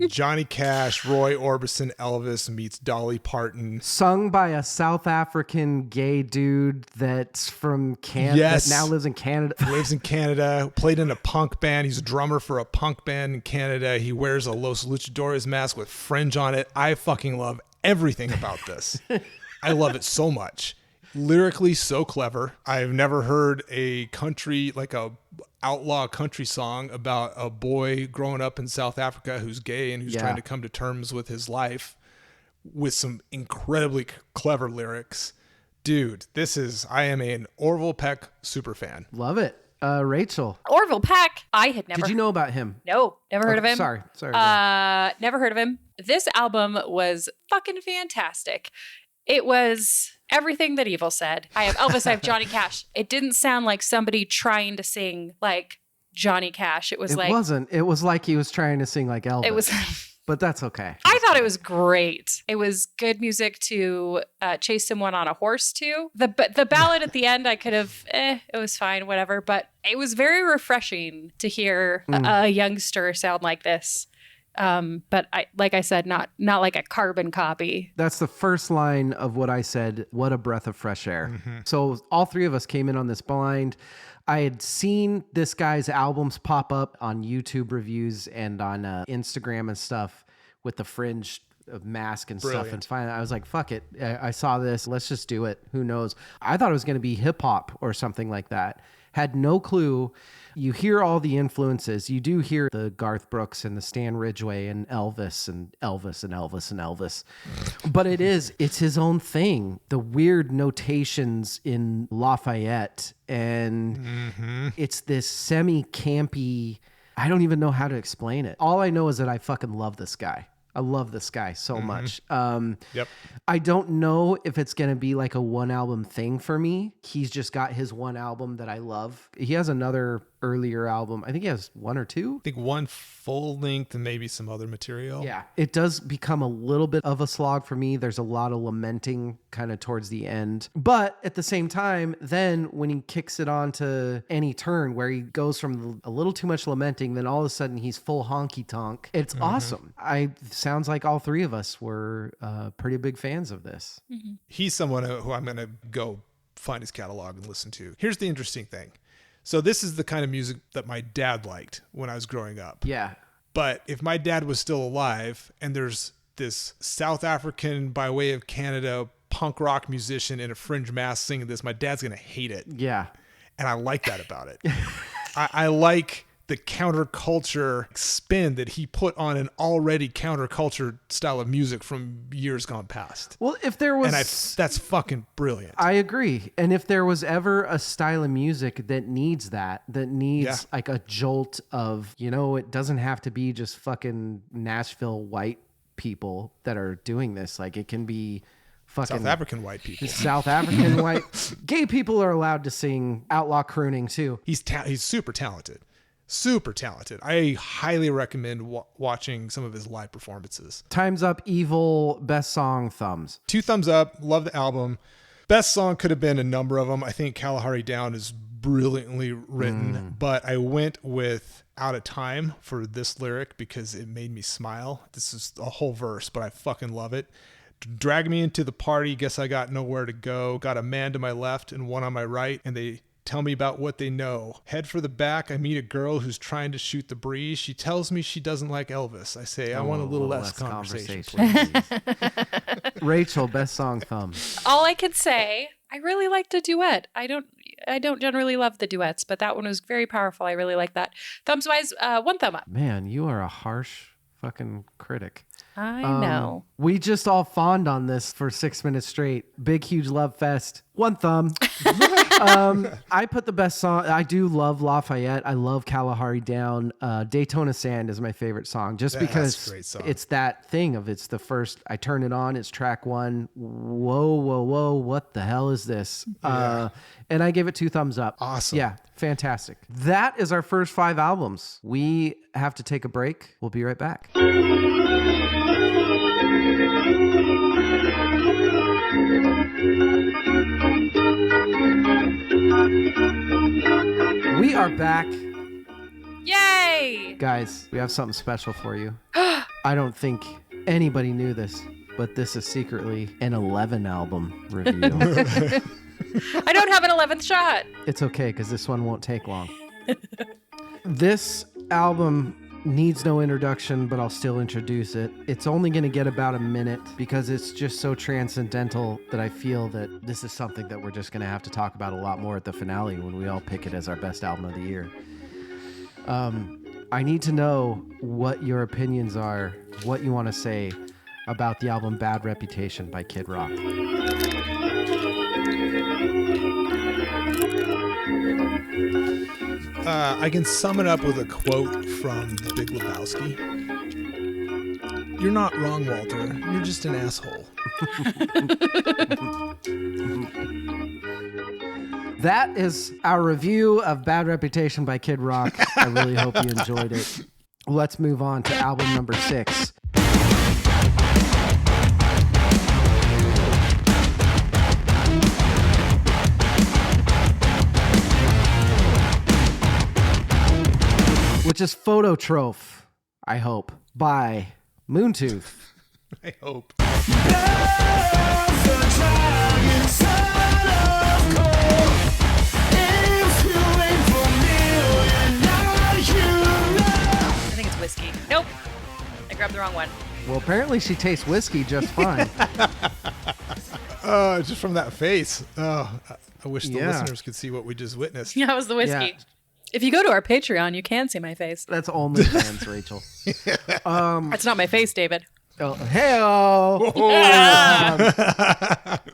Johnny Cash, Roy Orbison, Elvis meets Dolly Parton. Sung by a South African gay dude that's from Canada, Yes. that now lives in Canada. Lives in Canada, played in a punk band. He's a drummer for a punk band in Canada. He wears a Los Luchadores mask with fringe on it. I fucking love everything about this. I love it so much. Lyrically so clever. I've never heard a country, like a outlaw country song about a boy growing up in South Africa who's gay and who's Yeah. trying to come to terms with his life with some incredibly clever lyrics. Dude, I am an Orville Peck super fan. Love it. Rachel, Orville Peck. I had never. did you know about him? No, never heard of him. Sorry. Never heard of him. This album was fucking fantastic. It was everything that Evil said. I have Elvis, I have Johnny Cash. It didn't sound like somebody trying to sing like Johnny Cash. It was like wasn't. It was like he was trying to sing like Elvis. it was. But that's okay. I thought it was great. It was good music to chase someone on a horse to. The ballad at the end, I could have, it was fine, whatever. But it was very refreshing to hear a youngster sound like this. But like I said, not like a carbon copy. That's the first line of what I said. What a breath of fresh air. So all 3 of us came in on this blind. I had seen this guy's albums pop up on YouTube reviews and on Instagram and stuff with the fringe of mask and stuff. Brilliant. And finally, I was like, fuck it. I saw this. Let's just do it. Who knows? I thought it was going to be hip hop or something like that. Had no clue. You hear all the influences. You do hear the Garth Brooks and the Stan Ridgway and Elvis and Elvis and Elvis and Elvis. But it's his own thing. The weird notations in Lafayette. And it's this semi-campy, I don't even know how to explain it. All I know is that I fucking love this guy. I love this guy so much. Yep. I don't know if it's going to be like a 1 album thing for me. He's just got his 1 album that I love. He has another earlier album. I think he has 1 or 2. I think 1 full length and maybe some other material. Yeah. It does become a little bit of a slog for me. There's a lot of lamenting kind of towards the end. But at the same time, then when he kicks it on to Any Turn, where he goes from a little too much lamenting, then all of a sudden he's full honky tonk. It's awesome. Sounds like all 3 of us were pretty big fans of this. He's someone who I'm going to go find his catalog and listen to. Here's the interesting thing. So this is the kind of music that my dad liked when I was growing up. Yeah. But if my dad was still alive and there's this South African by way of Canada punk rock musician in a fringe mask singing this, my dad's going to hate it. Yeah. And I like that about it. I like the counterculture spin that he put on an already counterculture style of music from years gone past. Well, if there was... And that's fucking brilliant. I agree. And if there was ever a style of music that needs like a jolt of, it doesn't have to be just fucking Nashville white people that are doing this. Like it can be fucking South African white people. South African white. Gay people are allowed to sing outlaw crooning too. He's super talented. Super talented. I highly recommend watching some of his live performances. Time's Up, Evil, best song, thumbs. 2 thumbs up. Love the album. Best song could have been a number of them. I think Kalahari Down is brilliantly written, but I went with Out of Time for this lyric because it made me smile. This is a whole verse, but I fucking love it. drag me into the party. Guess I got nowhere to go. Got a man to my left and one on my right, and they tell me about what they know. Head for the back. I meet a girl who's trying to shoot the breeze. She tells me she doesn't like Elvis. I say, I want a little less conversation. please. Rachel, best song, thumb. All I could say, I really liked a duet. I don't generally love the duets, but that one was very powerful. I really like that. Thumbs wise, one thumb up. Man, you are a harsh fucking critic. I know. We just all fawned on this for 6 minutes straight. Big, huge love fest. One thumb. I put the best song. I do love Lafayette. I love Kalahari Down. Daytona Sand is my favorite song, just That's because a great song. it's that thing of it's the first. I turn it on. It's track one. Whoa, whoa, whoa! What the hell is this? And I give it 2 thumbs up. Awesome. Yeah, fantastic. That is our first 5 albums. We have to take a break. We'll be right back. We are back. Yay! Guys, we have something special for you. I don't think anybody knew this, but this is secretly an 11 album review. I don't have an 11th shot. It's okay, because this one won't take long. This album needs no introduction, but I'll still introduce it. It's only going to get about a minute because it's just so transcendental that I feel that this is something that we're just going to have to talk about a lot more at the finale when we all pick it as our best album of the year. I need to know what your opinions are, what you want to say about the album Bad Reputation by Kid Rock. I can sum it up with a quote from The Big Lebowski. You're not wrong, Walter. You're just an asshole. That is our review of Bad Reputation by Kid Rock. I really hope you enjoyed it. Let's move on to album number 6. Which is Phototroph, I hope, by Moontooth. I hope. I think it's whiskey. Nope. I grabbed the wrong one. Well, apparently she tastes whiskey just fine. Just from that face. Oh, I wish the Yeah. listeners could see what we just witnessed. Yeah, it was the whiskey. Yeah. If you go to our Patreon, you can see my face. That's OnlyFans, Rachel. That's not my face, David. Oh, hey-o.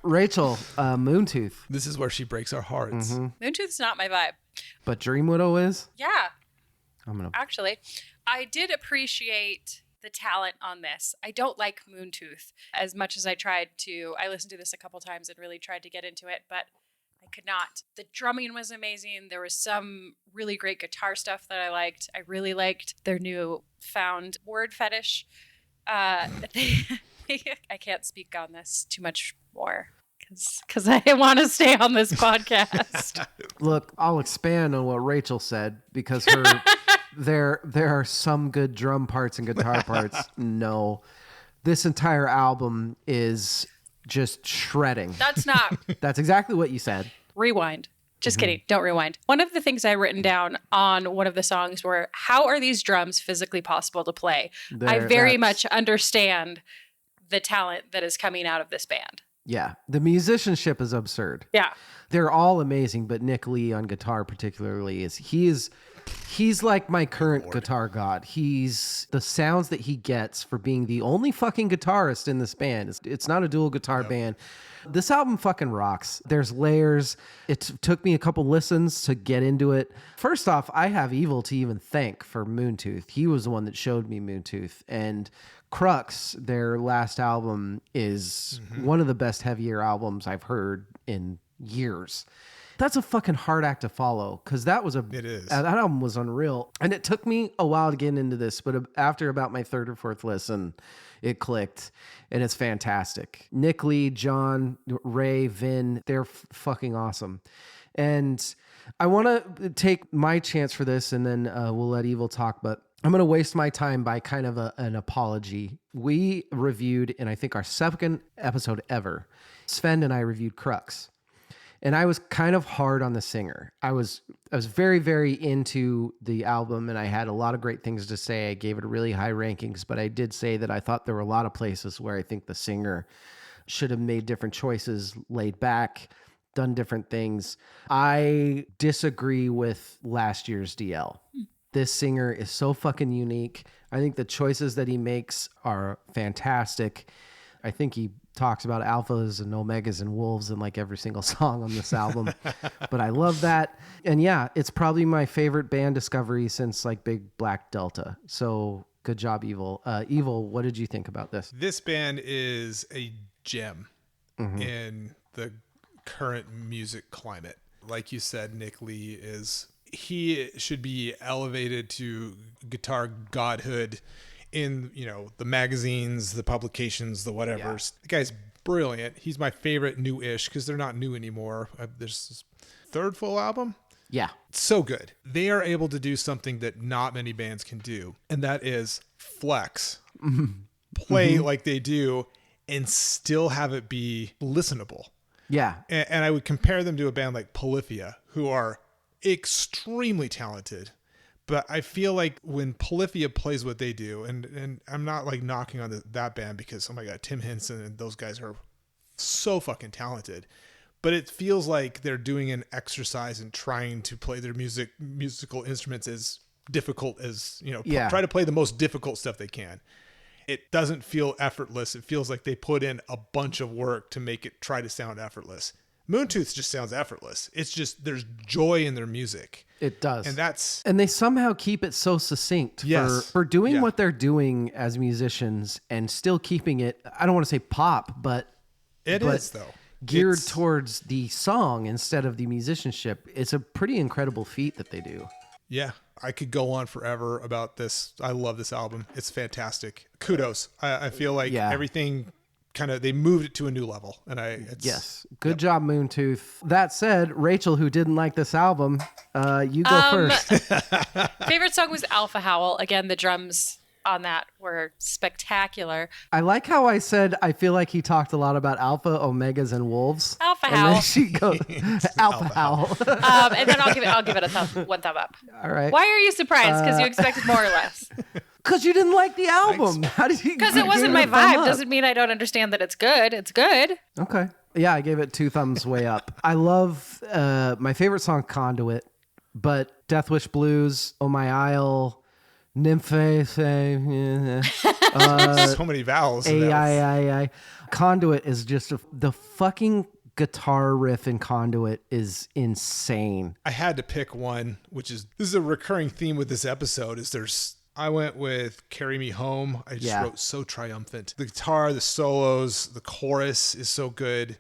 Rachel, Moontooth. This is where she breaks our hearts. Moontooth's not my vibe. But Dream Widow is? Yeah, I'm gonna. actually, I did appreciate the talent on this. I don't like Moontooth as much as I tried to. I listened to this a couple times and really tried to get into it, but I could not. The drumming was amazing. There was some really great guitar stuff that I liked. I really liked their new found word fetish. I can't speak on this too much more because I want to stay on this podcast. Look, I'll expand on what Rachel said because there are some good drum parts and guitar parts. No, this entire album is just shredding. That's exactly what you said. Rewind. Just kidding. Don't rewind. One of the things I written down on one of the songs were, how are these drums physically possible to play? I very much understand the talent that is coming out of this band. Yeah, the musicianship is absurd. Yeah. They're all amazing, but Nick Lee on guitar particularly he's like my current guitar god. He's the sounds that he gets for being the only fucking guitarist in this band. It's not a dual guitar band. This album fucking rocks. There's layers. It took me a couple listens to get into it. First off, I have Evil to even thank for Moontooth. He was the one that showed me Moontooth. And Crux, their last album, is one of the best heavier albums I've heard in years. That's a fucking hard act to follow because It is. that album was unreal. And it took me a while to get into this, but after about my 3rd or 4th listen, it clicked and it's fantastic. Nick Lee, John, Ray, Vin, they're fucking awesome. And I want to take my chance for this and then we'll let Evil talk, but I'm going to waste my time by kind of an apology. We reviewed, in I think our second episode ever, Sven and I reviewed Crux. And I was kind of hard on the singer. I was very, very into the album, and I had a lot of great things to say. I gave it a really high rankings, but I did say that I thought there were a lot of places where I think the singer should have made different choices, laid back, done different things. I disagree with last year's DL. This singer is so fucking unique. I think the choices that he makes are fantastic. I think he talks about alphas and omegas and wolves in like every single song on this album. But I love that. And yeah, it's probably my favorite band discovery since like Big Black Delta. So good job, Evil. Evil, what did you think about this? This band is a gem in the current music climate. Like you said, Nick Lee he should be elevated to guitar godhood in, the magazines, the publications, the whatevers. Yeah. The guy's brilliant. He's my favorite new-ish because they're not new anymore. There's this third full album. Yeah. So good. They are able to do something that not many bands can do, and that is flex. Play like they do and still have it be listenable. Yeah. And I would compare them to a band like Polyphia, who are extremely talented. But I feel like when Polyphia plays what they do, and I'm not like knocking on that band because, oh my God, Tim Henson and those guys are so fucking talented. But it feels like they're doing an exercise in trying to play their musical instruments as difficult as, try to play the most difficult stuff they can. It doesn't feel effortless. It feels like they put in a bunch of work to make it try to sound effortless. Moontooth just sounds effortless. It's just, there's joy in their music. It does. And they somehow keep it so succinct for doing what they're doing as musicians and still keeping it, I don't want to say pop, but it is though. Geared towards the song instead of the musicianship. It's a pretty incredible feat that they do. Yeah. I could go on forever about this. I love this album. It's fantastic. Kudos. I feel like everything they moved it to a new level. And good job, Moontooth. That said, Rachel, who didn't like this album, you go first. Favorite song was Alpha Howl. Again, the drums on that were spectacular. I like how I said I feel like he talked a lot about alpha, omegas, and wolves. Alpha and Howl. Then she goes Alpha Howl. And then I'll give it one thumb up. All right. Why are you surprised? Because you expected more or less. Because you didn't like the album. How did you? Because it wasn't my vibe. Doesn't mean I don't understand that it's good. It's good. Okay. Yeah, I gave it 2 thumbs way up. I love my favorite song, Conduit, but Death Wish Blues, Oh My Isle, Nymphe, so many vowels. I. Conduit is just the fucking guitar riff in Conduit is insane. I had to pick one, this is a recurring theme with this episode. I went with Carry Me Home. I just wrote so triumphant. The guitar, the solos, the chorus is so good.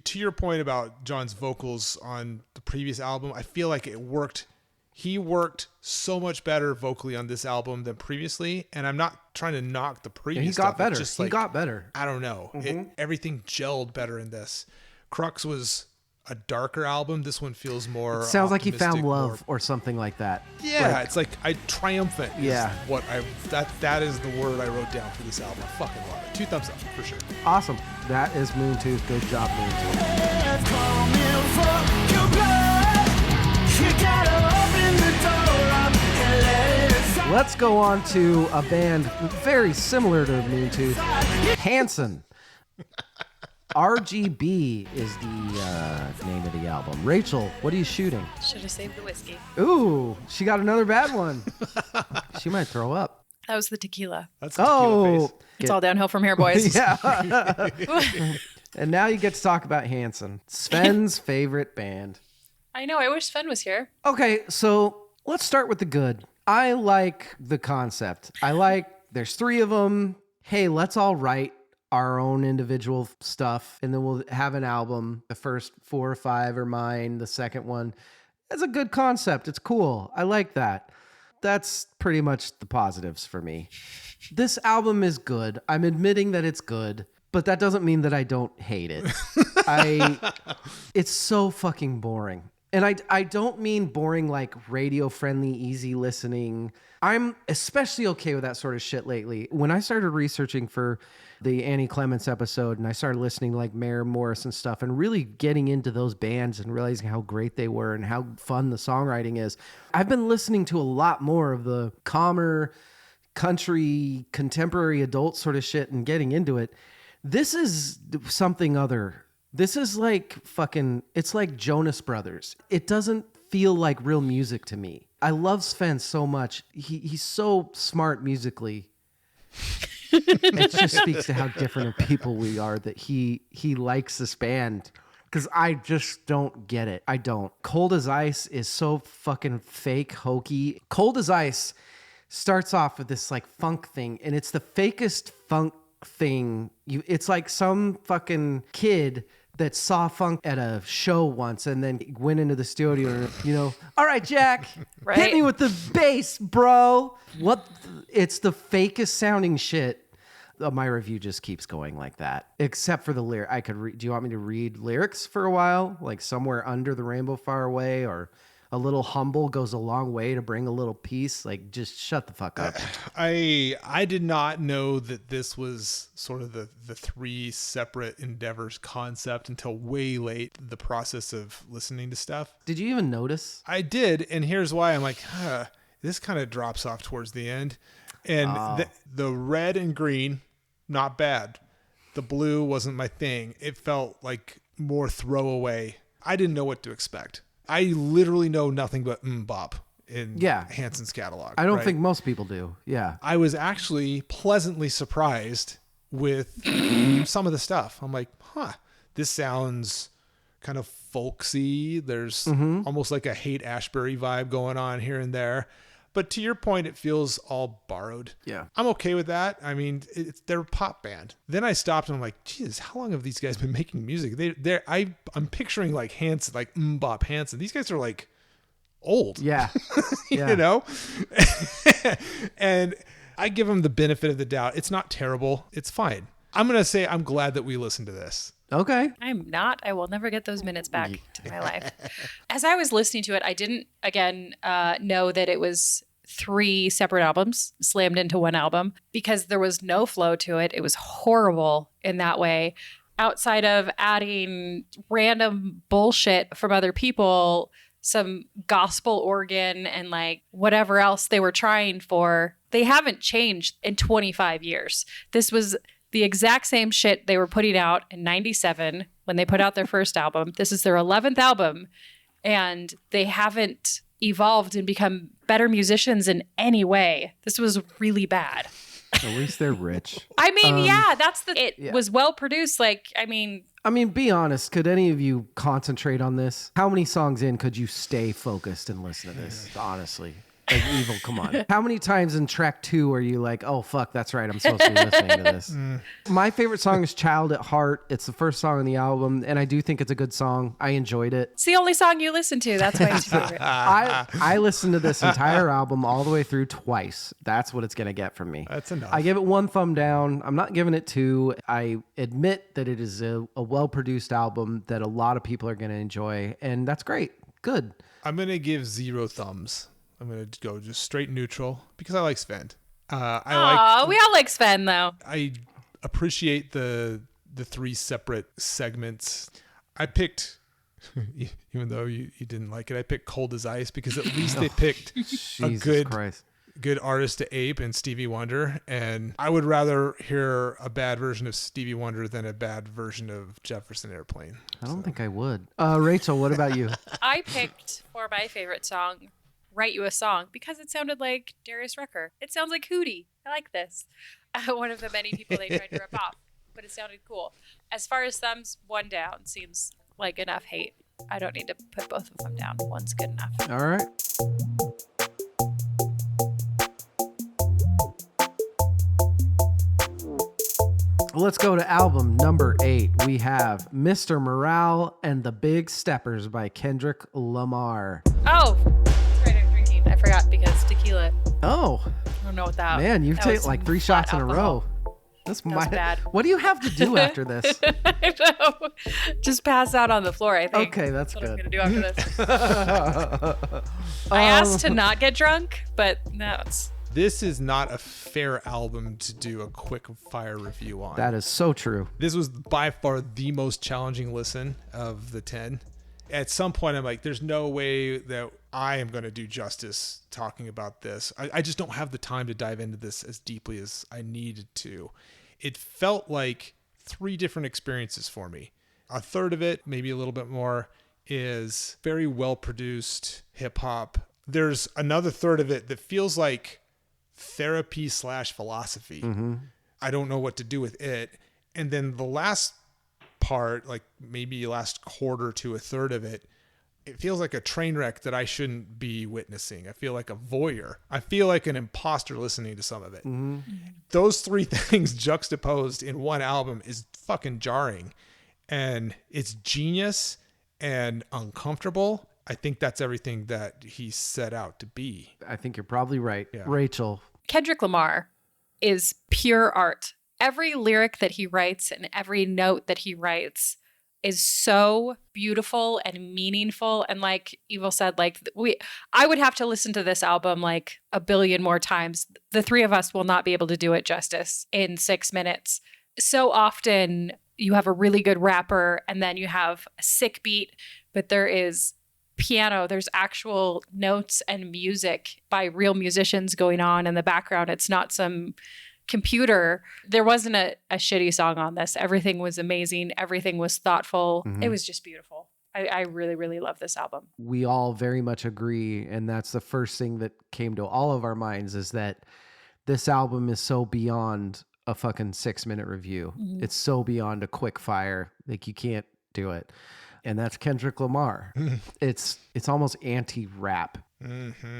To your point about John's vocals on the previous album, I feel like it worked. He worked so much better vocally on this album than previously, and I'm not trying to knock the previous stuff. He got better. I don't know. Everything gelled better in this. Crux was a darker album. This one feels more. It sounds like he found love or something like that. Yeah, it's like triumphant. Yeah, that is the word I wrote down for this album. I fucking love it. 2 thumbs up for sure. Awesome. That is Moontooth. Good job, Moontooth. Let's go on to a band very similar to Moontooth, Hanson. RGB is the name of the album. Rachel, what are you shooting? Should have saved the whiskey. Ooh, she got another bad one. She might throw up. That was the tequila. That's the tequila face. It's all downhill from here, boys. Yeah. And now you get to talk about Hanson, Sven's favorite band. I know. I wish Sven was here. Okay, so let's start with the good. I like the concept. There's 3 of them. Hey, let's all write our own individual stuff, and then we'll have an album. The first 4 or 5 are mine. The second one, it's a good concept. It's cool. I like that. That's pretty much the positives for me. This album is good. I'm admitting that it's good, but that doesn't mean that I don't hate it. It's so fucking boring. And I don't mean boring, like radio friendly, easy listening. I'm especially okay with that sort of shit lately. When I started researching for the Annie Clements episode and I started listening to like Mare Morris and stuff and really getting into those bands and realizing how great they were and how fun the songwriting is, I've been listening to a lot more of the calmer country, contemporary adult sort of shit and getting into it. This is something other. This is like it's like Jonas Brothers. It doesn't feel like real music to me. I love Sven so much. He's so smart musically. It just speaks to how different of people we are that he likes this band. Because I just don't get it. I don't. Cold as Ice is so fucking fake, hokey. Cold as Ice starts off with this like funk thing, and it's the fakest funk thing. It's like some fucking kid that saw funk at a show once and then went into the studio and, all right, Jack, Right. hit me with the bass, bro. It's the fakest sounding shit. My review just keeps going like that, except for the lyric. I could read. Do you want me to read lyrics for a while? Like Somewhere Under the Rainbow Far Away, or A Little Humble Goes a Long Way to Bring a Little Peace. Like, just shut the fuck up. I did not know that this was sort of the three separate endeavors concept until way late in the process of listening to stuff. Did you even notice? I did, and here's why. I'm like, this kind of drops off towards the end. And the red and green, not bad. The blue wasn't my thing. It felt like more throwaway. I didn't know what to expect. I literally know nothing but bop in Hanson's catalog. I don't think most people do. Yeah. I was actually pleasantly surprised with some of the stuff. I'm like, this sounds kind of folksy. There's almost like a Haight Ashbury vibe going on here and there. But to your point, it feels all borrowed. Yeah. I'm okay with that. I mean, they're a pop band. Then I stopped and I'm like, Jesus, how long have these guys been making music? I'm picturing like Hanson, like Bop Hanson. These guys are like old. Yeah. You know? And I give them the benefit of the doubt. It's not terrible. It's fine. I'm going to say I'm glad that we listened to this. Okay. I'm not. I will never get those minutes back to my life. As I was listening to it, I didn't, again, know that it was 3 separate albums slammed into one album because there was no flow to it. It was horrible in that way. Outside of adding random bullshit from other people, some gospel organ and like whatever else they were trying for, they haven't changed in 25 years. This was the exact same shit they were putting out in 97 when they put out their first album. This is their 11th album, and they haven't evolved and become better musicians in any way. This was really bad. At least they're rich. I mean, it was well produced. Like, I mean, be honest. Could any of you concentrate on this? How many songs in could you stay focused and listen to this? Honestly. Like Evil, come on. How many times in track 2 are you like, oh, fuck, that's right, I'm supposed to be listening to this? My favorite song is Child at Heart. It's the first song on the album, and I do think it's a good song. I enjoyed it. It's the only song you listen to. That's why it's your favorite. I listened to this entire album all the way through twice. That's what it's going to get from me. That's enough. I give it 1 thumb down. I'm not giving it 2. I admit that it is a well-produced album that a lot of people are going to enjoy, and that's great. Good. I'm going to give 0 thumbs. I'm going to go just straight neutral because I like Sven. We all like Sven, though. I appreciate the 3 separate segments. I picked, even though you didn't like it, I picked Cold as Ice because at least they picked a good artist to ape in Stevie Wonder. And I would rather hear a bad version of Stevie Wonder than a bad version of Jefferson Airplane. I don't think I would. Rachel, what about you? I picked for my favorite song, Write You a Song, because it sounded like Darius Rucker. It sounds like Hootie. I like this. One of the many people they tried to rip off, but it sounded cool. As far as thumbs, 1 down seems like enough hate. I don't need to put both of them down. 1's good enough. All right. Let's go to album number 8. We have Mr. Morale and the Big Steppers by Kendrick Lamar. Oh, that's right. I'm drinking. I forgot because tequila. Oh. I don't know what that. Man, you've taken like 3 shots in a row. That's That was bad. What do you have to do after this? I know. Just pass out on the floor, I think. Okay, that's what I'm good. going to do after this. I asked to not get drunk, but no, it's... This is not a fair album to do a quick fire review on. That is so true. This was by far the most challenging listen of the 10. At some point, I'm like, there's no way that I am going to do justice talking about this. I just don't have the time to dive into this as deeply as I needed to. It felt like 3 different experiences for me. A third of it, maybe a little bit more, is very well-produced hip-hop. There's another third of it that feels like therapy/philosophy. I don't know what to do with it. And then the last part, like maybe last quarter to a third of it, it feels like a train wreck that I shouldn't be witnessing. I feel like a voyeur. I feel like an imposter listening to some of it. Those 3 things juxtaposed in one album is fucking jarring, and it's genius and uncomfortable. I think that's everything that he set out to be. I think you're probably right. Yeah. Rachel. Kendrick Lamar is pure art. Every lyric that he writes and every note that he writes is so beautiful and meaningful. And like Evil said, like I would have to listen to this album like a billion more times. The 3 of us will not be able to do it justice in 6 minutes. So often you have a really good rapper and then you have a sick beat, but there is piano, there's actual notes and music by real musicians going on in the background. It's not some computer. There wasn't a shitty song on this. Everything was amazing. Everything was thoughtful. It was just beautiful. I really, really love this album. We all very much agree, and that's the first thing that came to all of our minds, is that this album is so beyond a fucking 6-minute review. It's so beyond a quick fire. Like, you can't do it. And that's Kendrick Lamar. It's almost anti-rap.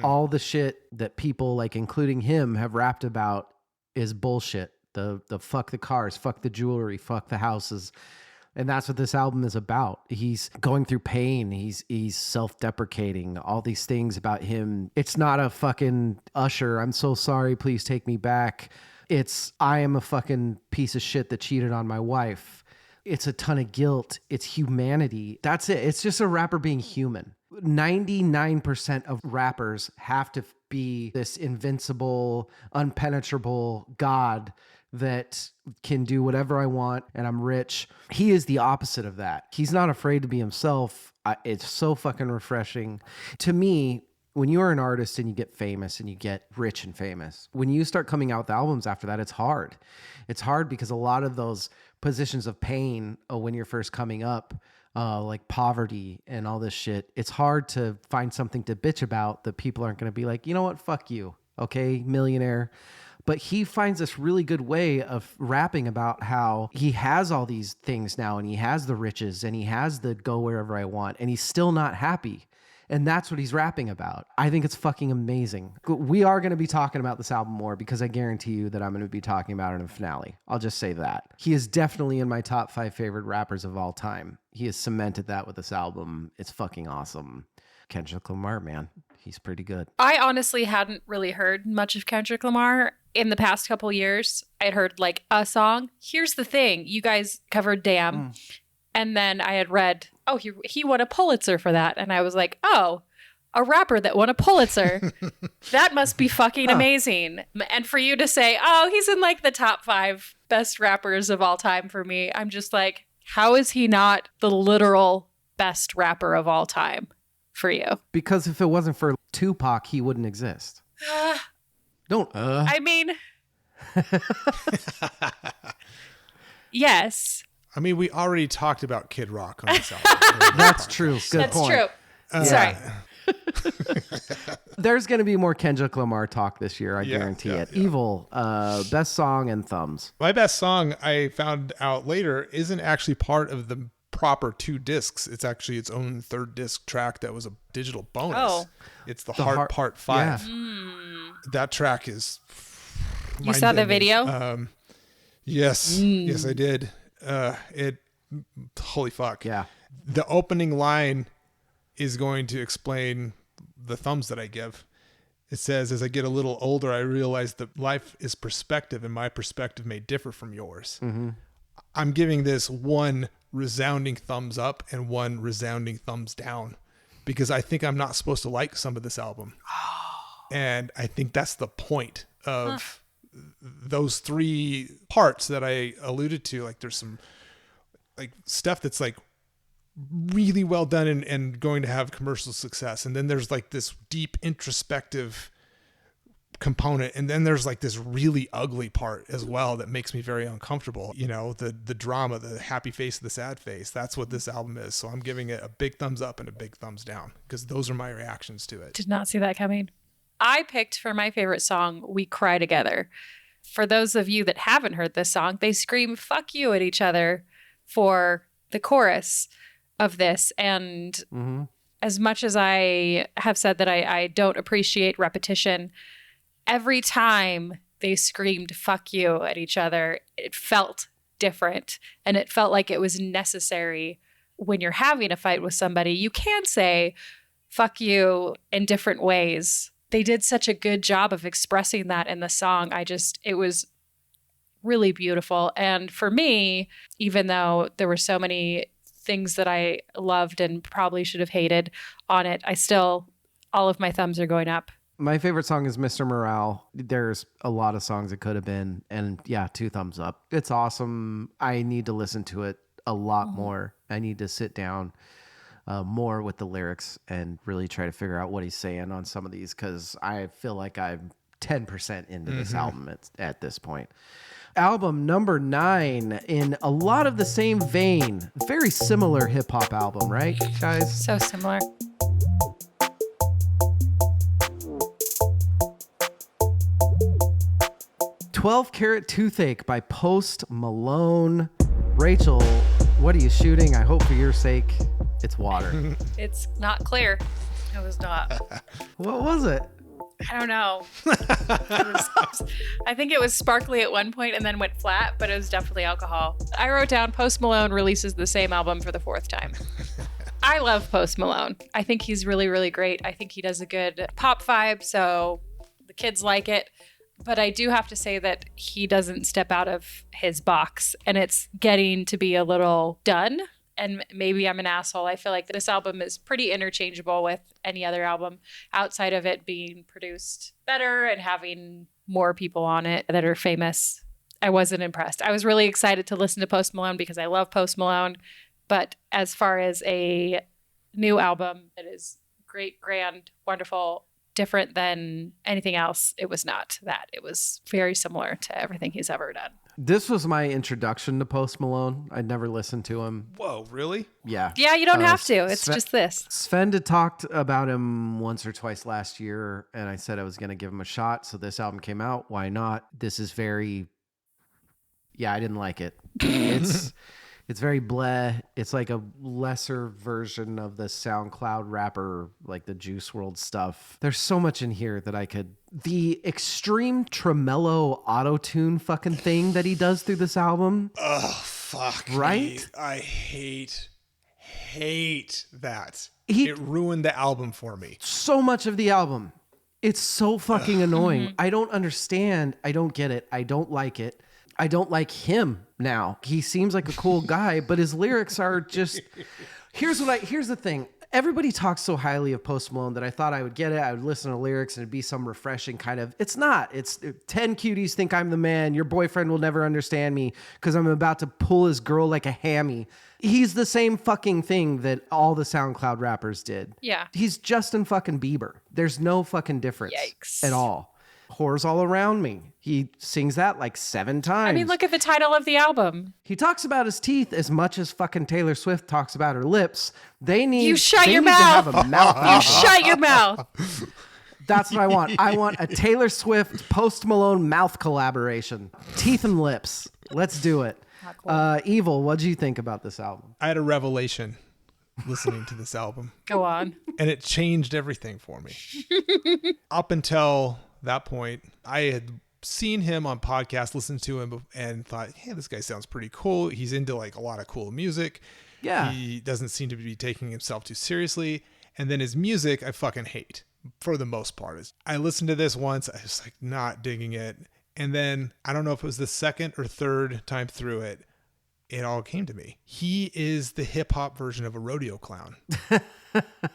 All the shit that people, like including him, have rapped about is bullshit. The fuck the cars, fuck the jewelry, fuck the houses. And that's what this album is about. He's going through pain. He's self-deprecating. All these things about him. It's not a fucking Usher, I'm so sorry, please take me back. It's, I am a fucking piece of shit that cheated on my wife. It's a ton of guilt. It's humanity. That's it. It's just a rapper being human. 99% of rappers have to be this invincible, unpenetrable God that can do whatever I want and I'm rich. He is the opposite of that. He's not afraid to be himself. It's so fucking refreshing. To me, when you are an artist and you get famous and you get rich and famous, when you start coming out with albums after that, it's hard. It's hard because a lot of those positions of pain when you're first coming up, like poverty and all this shit, it's hard to find something to bitch about that people aren't going to be like, you know what, fuck you, okay, millionaire. But he finds this really good way of rapping about how he has all these things now and he has the riches and he has the go wherever I want and he's still not happy. And that's what he's rapping about. I think it's fucking amazing. We are going to be talking about this album more because I guarantee you that I'm going to be talking about it in the finale. I'll just say that. He is definitely in my top 5 favorite rappers of all time. He has cemented that with this album. It's fucking awesome. Kendrick Lamar, man. He's pretty good. I honestly hadn't really heard much of Kendrick Lamar in the past couple years. I'd heard like a song. Here's the thing. You guys covered Damn. And then I had read, oh, he won a Pulitzer for that. And I was like, oh, a rapper that won a Pulitzer. That must be fucking amazing. And for you to say, oh, he's in like the top 5 best rappers of all time for me, I'm just like, how is he not the literal best rapper of all time for you? Because if it wasn't for Tupac, he wouldn't exist. Don't. I mean, yes. I mean, we already talked about Kid Rock on this album. That's true. Good That's point. true. Sorry. There's going to be more Kendrick Lamar talk this year. I guarantee it. Yeah. Evil, best song and thumbs. My best song, I found out later, isn't actually part of the proper 2 discs. It's actually its own 3rd disc track that was a digital bonus. Oh. It's the Heart Part 5. Yeah. That track is You saw the video? Yes. Yes, I did. Holy fuck. Yeah. The opening line is going to explain the thumbs that I give. It says, as I get a little older, I realize that life is perspective and my perspective may differ from yours. Mm-hmm. I'm giving this one resounding thumbs up and one resounding thumbs down because I think I'm not supposed to like some of this album. And I think that's the point of those three parts that I alluded to. Like there's some like stuff that's like really well done and going to have commercial success. And then there's like this deep introspective component. And then there's like this really ugly part as well that makes me very uncomfortable. You know, the drama, the happy face, the sad face. That's what this album is. So I'm giving it a big thumbs up and a big thumbs down because those are my reactions to it. Did not see that coming. I picked for my favorite song, We Cry Together. For those of you that haven't heard this song, they scream fuck you at each other for the chorus of this. And as much as I have said that I don't appreciate repetition, every time they screamed fuck you at each other, it felt different. And it felt like it was necessary when you're having a fight with somebody. You can say fuck you in different ways. They did such a good job of expressing that in the song. It was really beautiful. And for me, even though there were so many things that I loved and probably should have hated on it, all of my thumbs are going up. My favorite song is Mr. Morale. There's a lot of songs it could have been. And yeah, 2 thumbs up. It's awesome. I need to listen to it a lot more. I need to sit down more with the lyrics and really try to figure out what he's saying on some of these because I feel like I'm 10% into this album at this point. Album number 9 in a lot of the same vein. Very similar hip hop album, right, guys? So similar. "12 Carat Toothache" by Post Malone. Rachel, what are you shooting? I hope for your sake it's water. It's not clear. It was not. What was it? I don't know. I think it was sparkly at one point and then went flat, but it was definitely alcohol. I wrote down Post Malone releases the same album for the 4th time. I love Post Malone. I think he's really, really great. I think he does a good pop vibe, so the kids like it. But I do have to say that he doesn't step out of his box, and it's getting to be a little done. And maybe I'm an asshole. I feel like this album is pretty interchangeable with any other album outside of it being produced better and having more people on it that are famous. I wasn't impressed. I was really excited to listen to Post Malone because I love Post Malone. But as far as a new album that is great, grand, wonderful, different than anything else, it was not that. It was very similar to everything he's ever done. This was my introduction to Post Malone. I'd never listened to him. Whoa, really? Yeah. Yeah, you don't have to. It's just this. Sven had talked about him once or twice last year, and I said I was going to give him a shot. So this album came out. Why not? This is very... Yeah, I didn't like it. It's very bleh. It's like a lesser version of the SoundCloud rapper, like the Juice WRLD stuff. There's so much in here that I could... The extreme tremolo auto-tune fucking thing that he does through this album. Oh, fuck. Right? Me. I hate that. It ruined the album for me. So much of the album. It's so fucking annoying. I don't understand. I don't get it. I don't like it. I don't like him now. He seems like a cool guy, but his lyrics are just... Here's the thing. Everybody talks so highly of Post Malone that I thought I would get it. I would listen to lyrics and it'd be some refreshing kind of... It's not. It's 10 cuties think I'm the man. Your boyfriend will never understand me because I'm about to pull his girl like a hammy. He's the same fucking thing that all the SoundCloud rappers did. Yeah. He's Justin fucking Bieber. There's no fucking difference at all. Whores all around me. He sings that like 7 times. I mean, look at the title of the album. He talks about his teeth as much as fucking Taylor Swift talks about her lips. You shut your mouth. To have a mouth You shut your mouth. That's what I want. I want a Taylor Swift Post Malone mouth collaboration. Teeth and lips. Let's do it. Cool. Evil, what do you think about this album? I had a revelation listening to this album. Go on. And it changed everything for me. Up until that point, I had seen him on podcasts, listened to him, and thought, hey, this guy sounds pretty cool. He's into like a lot of cool music. Yeah. He doesn't seem to be taking himself too seriously. And then his music, I fucking hate. for the most part. I listened to this once. I was like not digging it. And then I don't know if it was the second or third time through it, it all came to me. He is the hip hop version of a rodeo clown.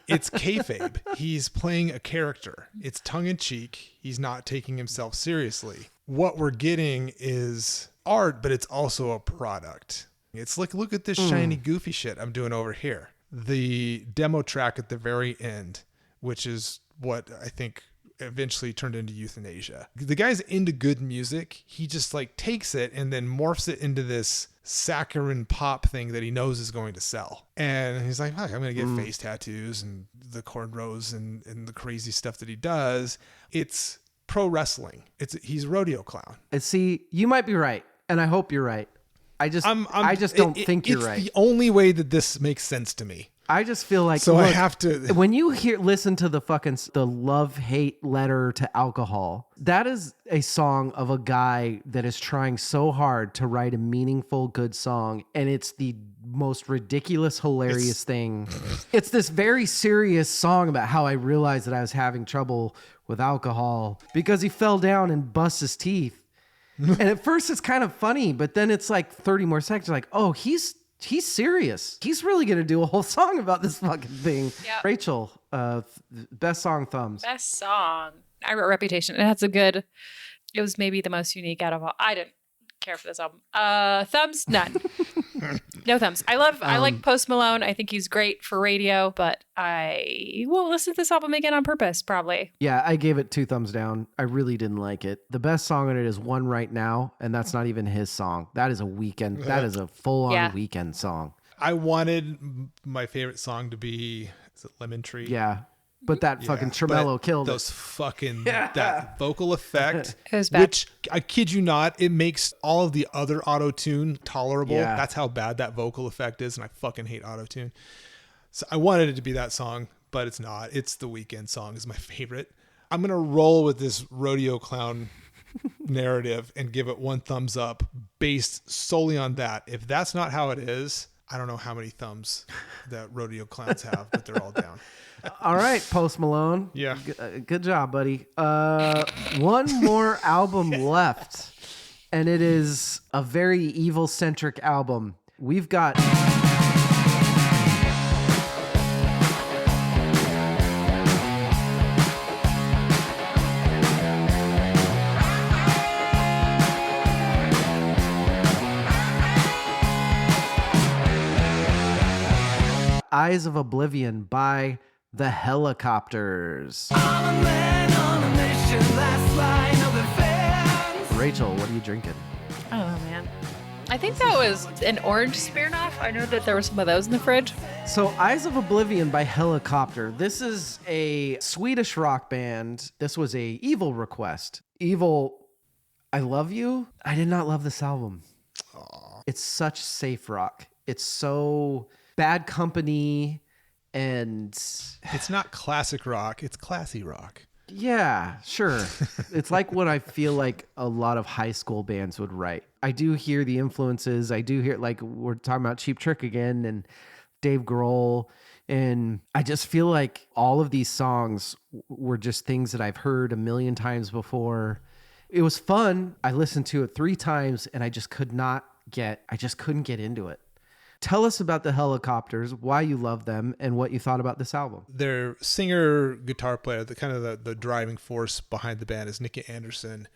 It's kayfabe. He's playing a character. It's tongue in cheek. He's not taking himself seriously. What we're getting is art, but it's also a product. It's like, look at this shiny, goofy shit I'm doing over here. The demo track at the very end, which is what I think eventually turned into euthanasia. The guy's into good music. He just like takes it and then morphs it into this saccharine pop thing that he knows is going to sell. And he's like, fuck, I'm going to get face tattoos and the cornrows and the crazy stuff that he does. It's pro wrestling. He's a rodeo clown. And see, you might be right. And I hope you're right. I just don't think you're right. It's the only way that this makes sense to me. I just feel like, so look, I have to. When you listen to the love-hate letter to alcohol, that is a song of a guy that is trying so hard to write a meaningful, good song, and it's the most ridiculous, hilarious thing. It's this very serious song about how I realized that I was having trouble with alcohol because he fell down and bust his teeth. And at first it's kind of funny, but then it's like 30 more seconds. You're like, oh, he's serious. He's really going to do a whole song about this fucking thing. Yep. Rachel, best song, thumbs. Best song. I wrote Reputation. It was maybe the most unique out of all. I didn't care for this album. Thumbs, none. No thumbs. I like Post Malone. I think he's great for radio, but I won't listen to this album again on purpose, probably. Yeah, I gave it 2 thumbs down. I really didn't like it. The best song on it is One Right Now, and that's not even his song. That is a Weeknd. That is a full-on Weeknd song. I wanted my favorite song to be, is it Lemon Tree? Yeah. But that fucking tremolo killed those fucking that vocal effect, It was bad. which I kid you not, it makes all of the other auto-tune tolerable. Yeah. That's how bad that vocal effect is, and I fucking hate auto-tune. So I wanted it to be that song, but it's not. It's the Weeknd song is my favorite. I'm gonna roll with this rodeo clown narrative and give it 1 thumbs up based solely on that. If that's not how it is, I don't know how many thumbs that rodeo clowns have, but they're all down. All right, Post Malone. Yeah. Good job, buddy. One more album left, and it is a very evil-centric album. We've got... Eyes of Oblivion by the Hellacopters. I'm a man on a mission, last line of defense. Rachel, what are you drinking? Oh, man. I think that was an orange Smirnoff. I know that there were some of those in the fridge. So, Eyes of Oblivion by Helicopter. This is a Swedish rock band. This was a Evil request. Evil, I love you. I did not love this album. Aww. It's such safe rock. It's so Bad Company, and it's not classic rock, it's classy rock. Yeah, sure. It's like what I feel like a lot of high school bands would write. I do hear the influences. I do hear, like, we're talking about Cheap Trick again and Dave Grohl. And I just feel like all of these songs were just things that I've heard a million times before. It was fun. I listened to it 3 times and I just couldn't get into it. Tell us about the Hellacopters, why you love them, and what you thought about this album. Their singer, guitar player, the driving force behind the band is Nicke Andersson,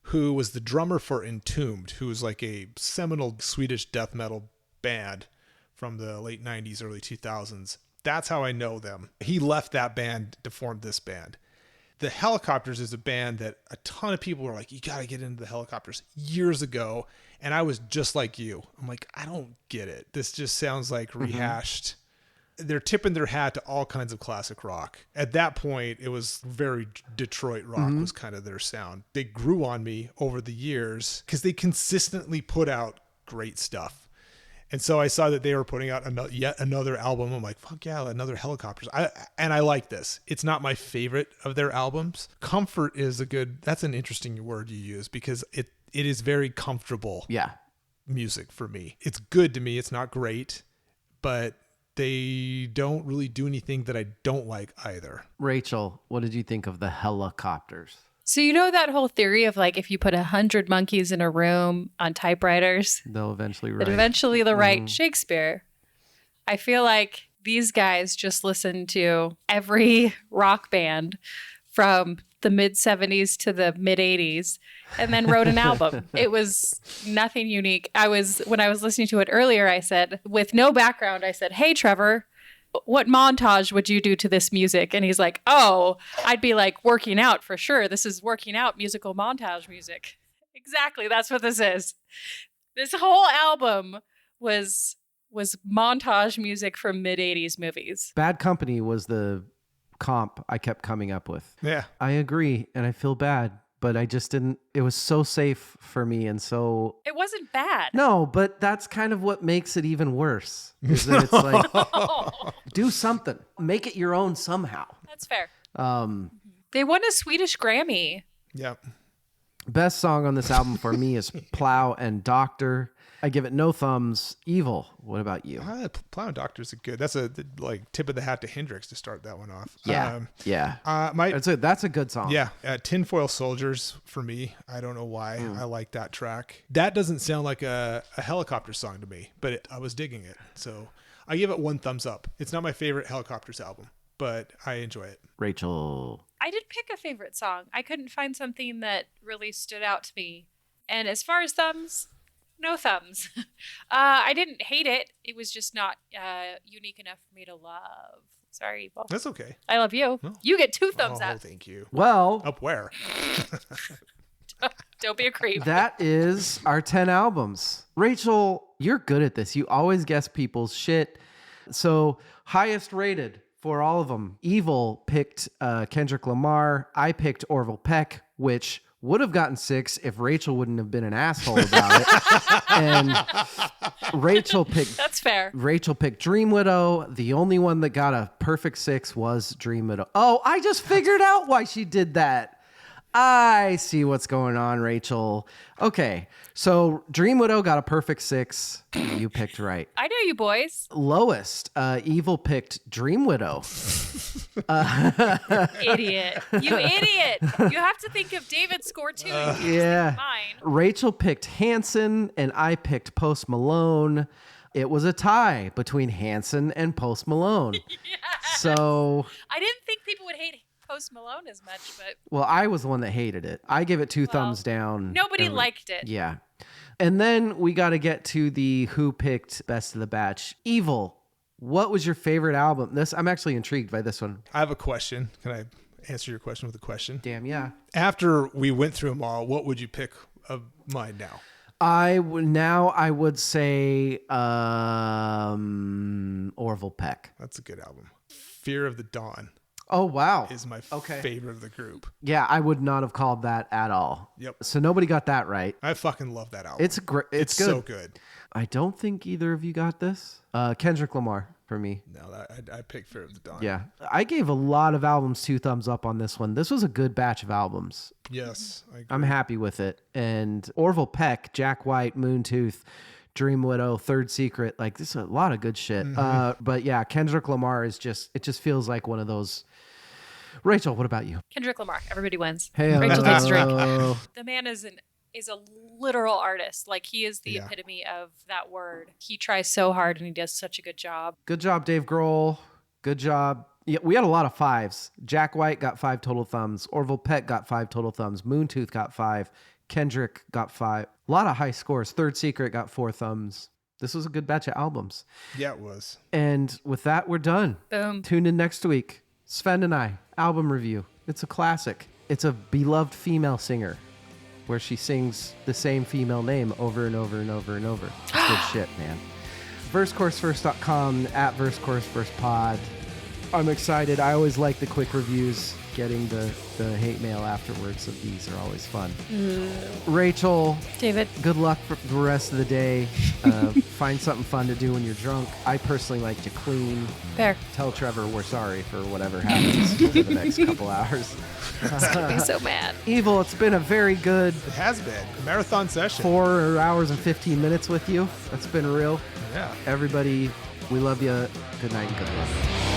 who was the drummer for Entombed, who was like a seminal Swedish death metal band from the late 90s, early 2000s. That's how I know them. He left that band to form this band. The Hellacopters is a band that a ton of people were like, you got to get into the Hellacopters years ago. And I was just like you. I'm like, I don't get it. This just sounds like rehashed. They're tipping their hat to all kinds of classic rock. At that point, it was very Detroit rock was kind of their sound. They grew on me over the years because they consistently put out great stuff. And so I saw that they were putting out yet another album. I'm like, fuck yeah, another Hellacopters. I like this. It's not my favorite of their albums. Comfort is that's an interesting word you use because it is very comfortable music for me. It's good to me. It's not great, but they don't really do anything that I don't like either. Rachel, what did you think of the Hellacopters? So you know that whole theory of like if you put 100 monkeys in a room on typewriters, They'll eventually write. that eventually they'll write Shakespeare. I feel like these guys just listened to every rock band from the mid 70s to the mid 80s and then wrote an album. It was nothing unique. When I was listening to it earlier, I said, with no background, I said, "Hey, Trevor, what montage would you do to this music?" And he's like, "Oh, I'd be like working out for sure. This is working out musical montage music." Exactly. That's what this is. This whole album was montage music from mid 80s movies. Bad Company was the comp I kept coming up with. Yeah. I agree, and I feel bad, but I just didn't. It was so safe for me, and so It wasn't bad. no. But that's kind of what makes it even worse. Is that it's like do something, make it your own somehow. That's fair. Um, They won a Swedish Grammy. Yeah. Best song on this album for me is Plow and Doctor. I give it no thumbs. Evil. What about you? Plow and Doctor's good. That's a like tip of the hat to Hendrix to start that one off. Yeah, yeah. That's a good song. Yeah, Tinfoil Soldiers for me. I don't know why I like that track. That doesn't sound like a Helicopter song to me, but I was digging it. So I give it 1 thumbs up. It's not my favorite Helicopters album, but I enjoy it. Rachel. I did pick a favorite song. I couldn't find something that really stood out to me. And as far as thumbs, no thumbs. I didn't hate it. It was just not unique enough for me to love. Sorry, Evil. That's okay. I love you. No. You get 2 thumbs Oh, up. thank you. Well, Up where? Don't be a creep. that is our 10 albums. Rachel, you're good at this. You always guess people's shit. So, highest rated for all of them. Evil picked Kendrick Lamar. I picked Orville Peck, which would have gotten 6 if Rachel wouldn't have been an asshole about it. And Rachel picked That's fair. Rachel picked Dream Widow. The only one that got a perfect 6 was Dream Widow. Oh, I just figured out why she did that. I see what's going on, Rachel. Okay, so Dream Widow got a perfect 6. You picked right. I know you boys. Lowest, Evil picked Dream Widow. Idiot. You idiot. You have to think of David's score too. You can't just think Yeah. of mine. Rachel picked Hanson, and I picked Post Malone. It was a tie between Hanson and Post Malone. So, I didn't think people would hate Post Malone as much, but well, I was the one that hated it. I give it 2 thumbs down. nobody liked it. Yeah. And then we got to get to the who picked best of the batch. Evil. What was your favorite album? I'm actually intrigued by this one. I have a question. Can I answer your question with a question? Damn, yeah. After we went through them all, what would you pick of mine now? I would say Orville Peck. That's a good album. Fear of the Dawn Oh, wow. is my Okay. favorite of the group. Yeah, I would not have called that at all. Yep. So nobody got that right. I fucking love that album. It's great. It's good. so good. I don't think either of you got this. Kendrick Lamar for me. No, I picked Fear of the Dawn. Yeah. I gave a lot of albums 2 thumbs up on this one. This was a good batch of albums. Yes. I agree. I'm happy with it. And Orville Peck, Jack White, Moontooth, Dream Widow, Third Secret, like this is a lot of good shit. But yeah, Kendrick Lamar it just feels like one of those. Rachel, what about you? Kendrick Lamar. Everybody wins. Hey, Rachel takes a drink. The man is a literal artist. Like he is the Yeah. epitome of that word. He tries so hard and he does such a good job. Good job, Dave Grohl. Good job. Yeah, we had a lot of 5s. Jack White got 5 total thumbs. Orville Peck got 5 total thumbs. Moontooth got 5. Kendrick got 5. A lot of high scores. Third Secret got 4 thumbs. This was a good batch of albums. Yeah, it was. And with that, we're done. Boom. Tune in next week. Sven and I, album review. It's a classic. It's a beloved female singer where she sings the same female name over and over and over and over. It's good shit, man. VerseCourseFirst.com, at VerseCourseFirstPod. I'm excited. I always like the quick reviews. Getting the hate mail afterwards of these are always fun. Rachel, David. good luck for the rest of the day. Find something fun to do when you're drunk. I personally like to clean. Fair. Tell Trevor we're sorry for whatever happens for the next couple hours. Be so mad. Evil, it's been a very good It has been a marathon session. 4 hours and 15 minutes with you. That's been real. Yeah. Everybody, we love you. Good night and good luck.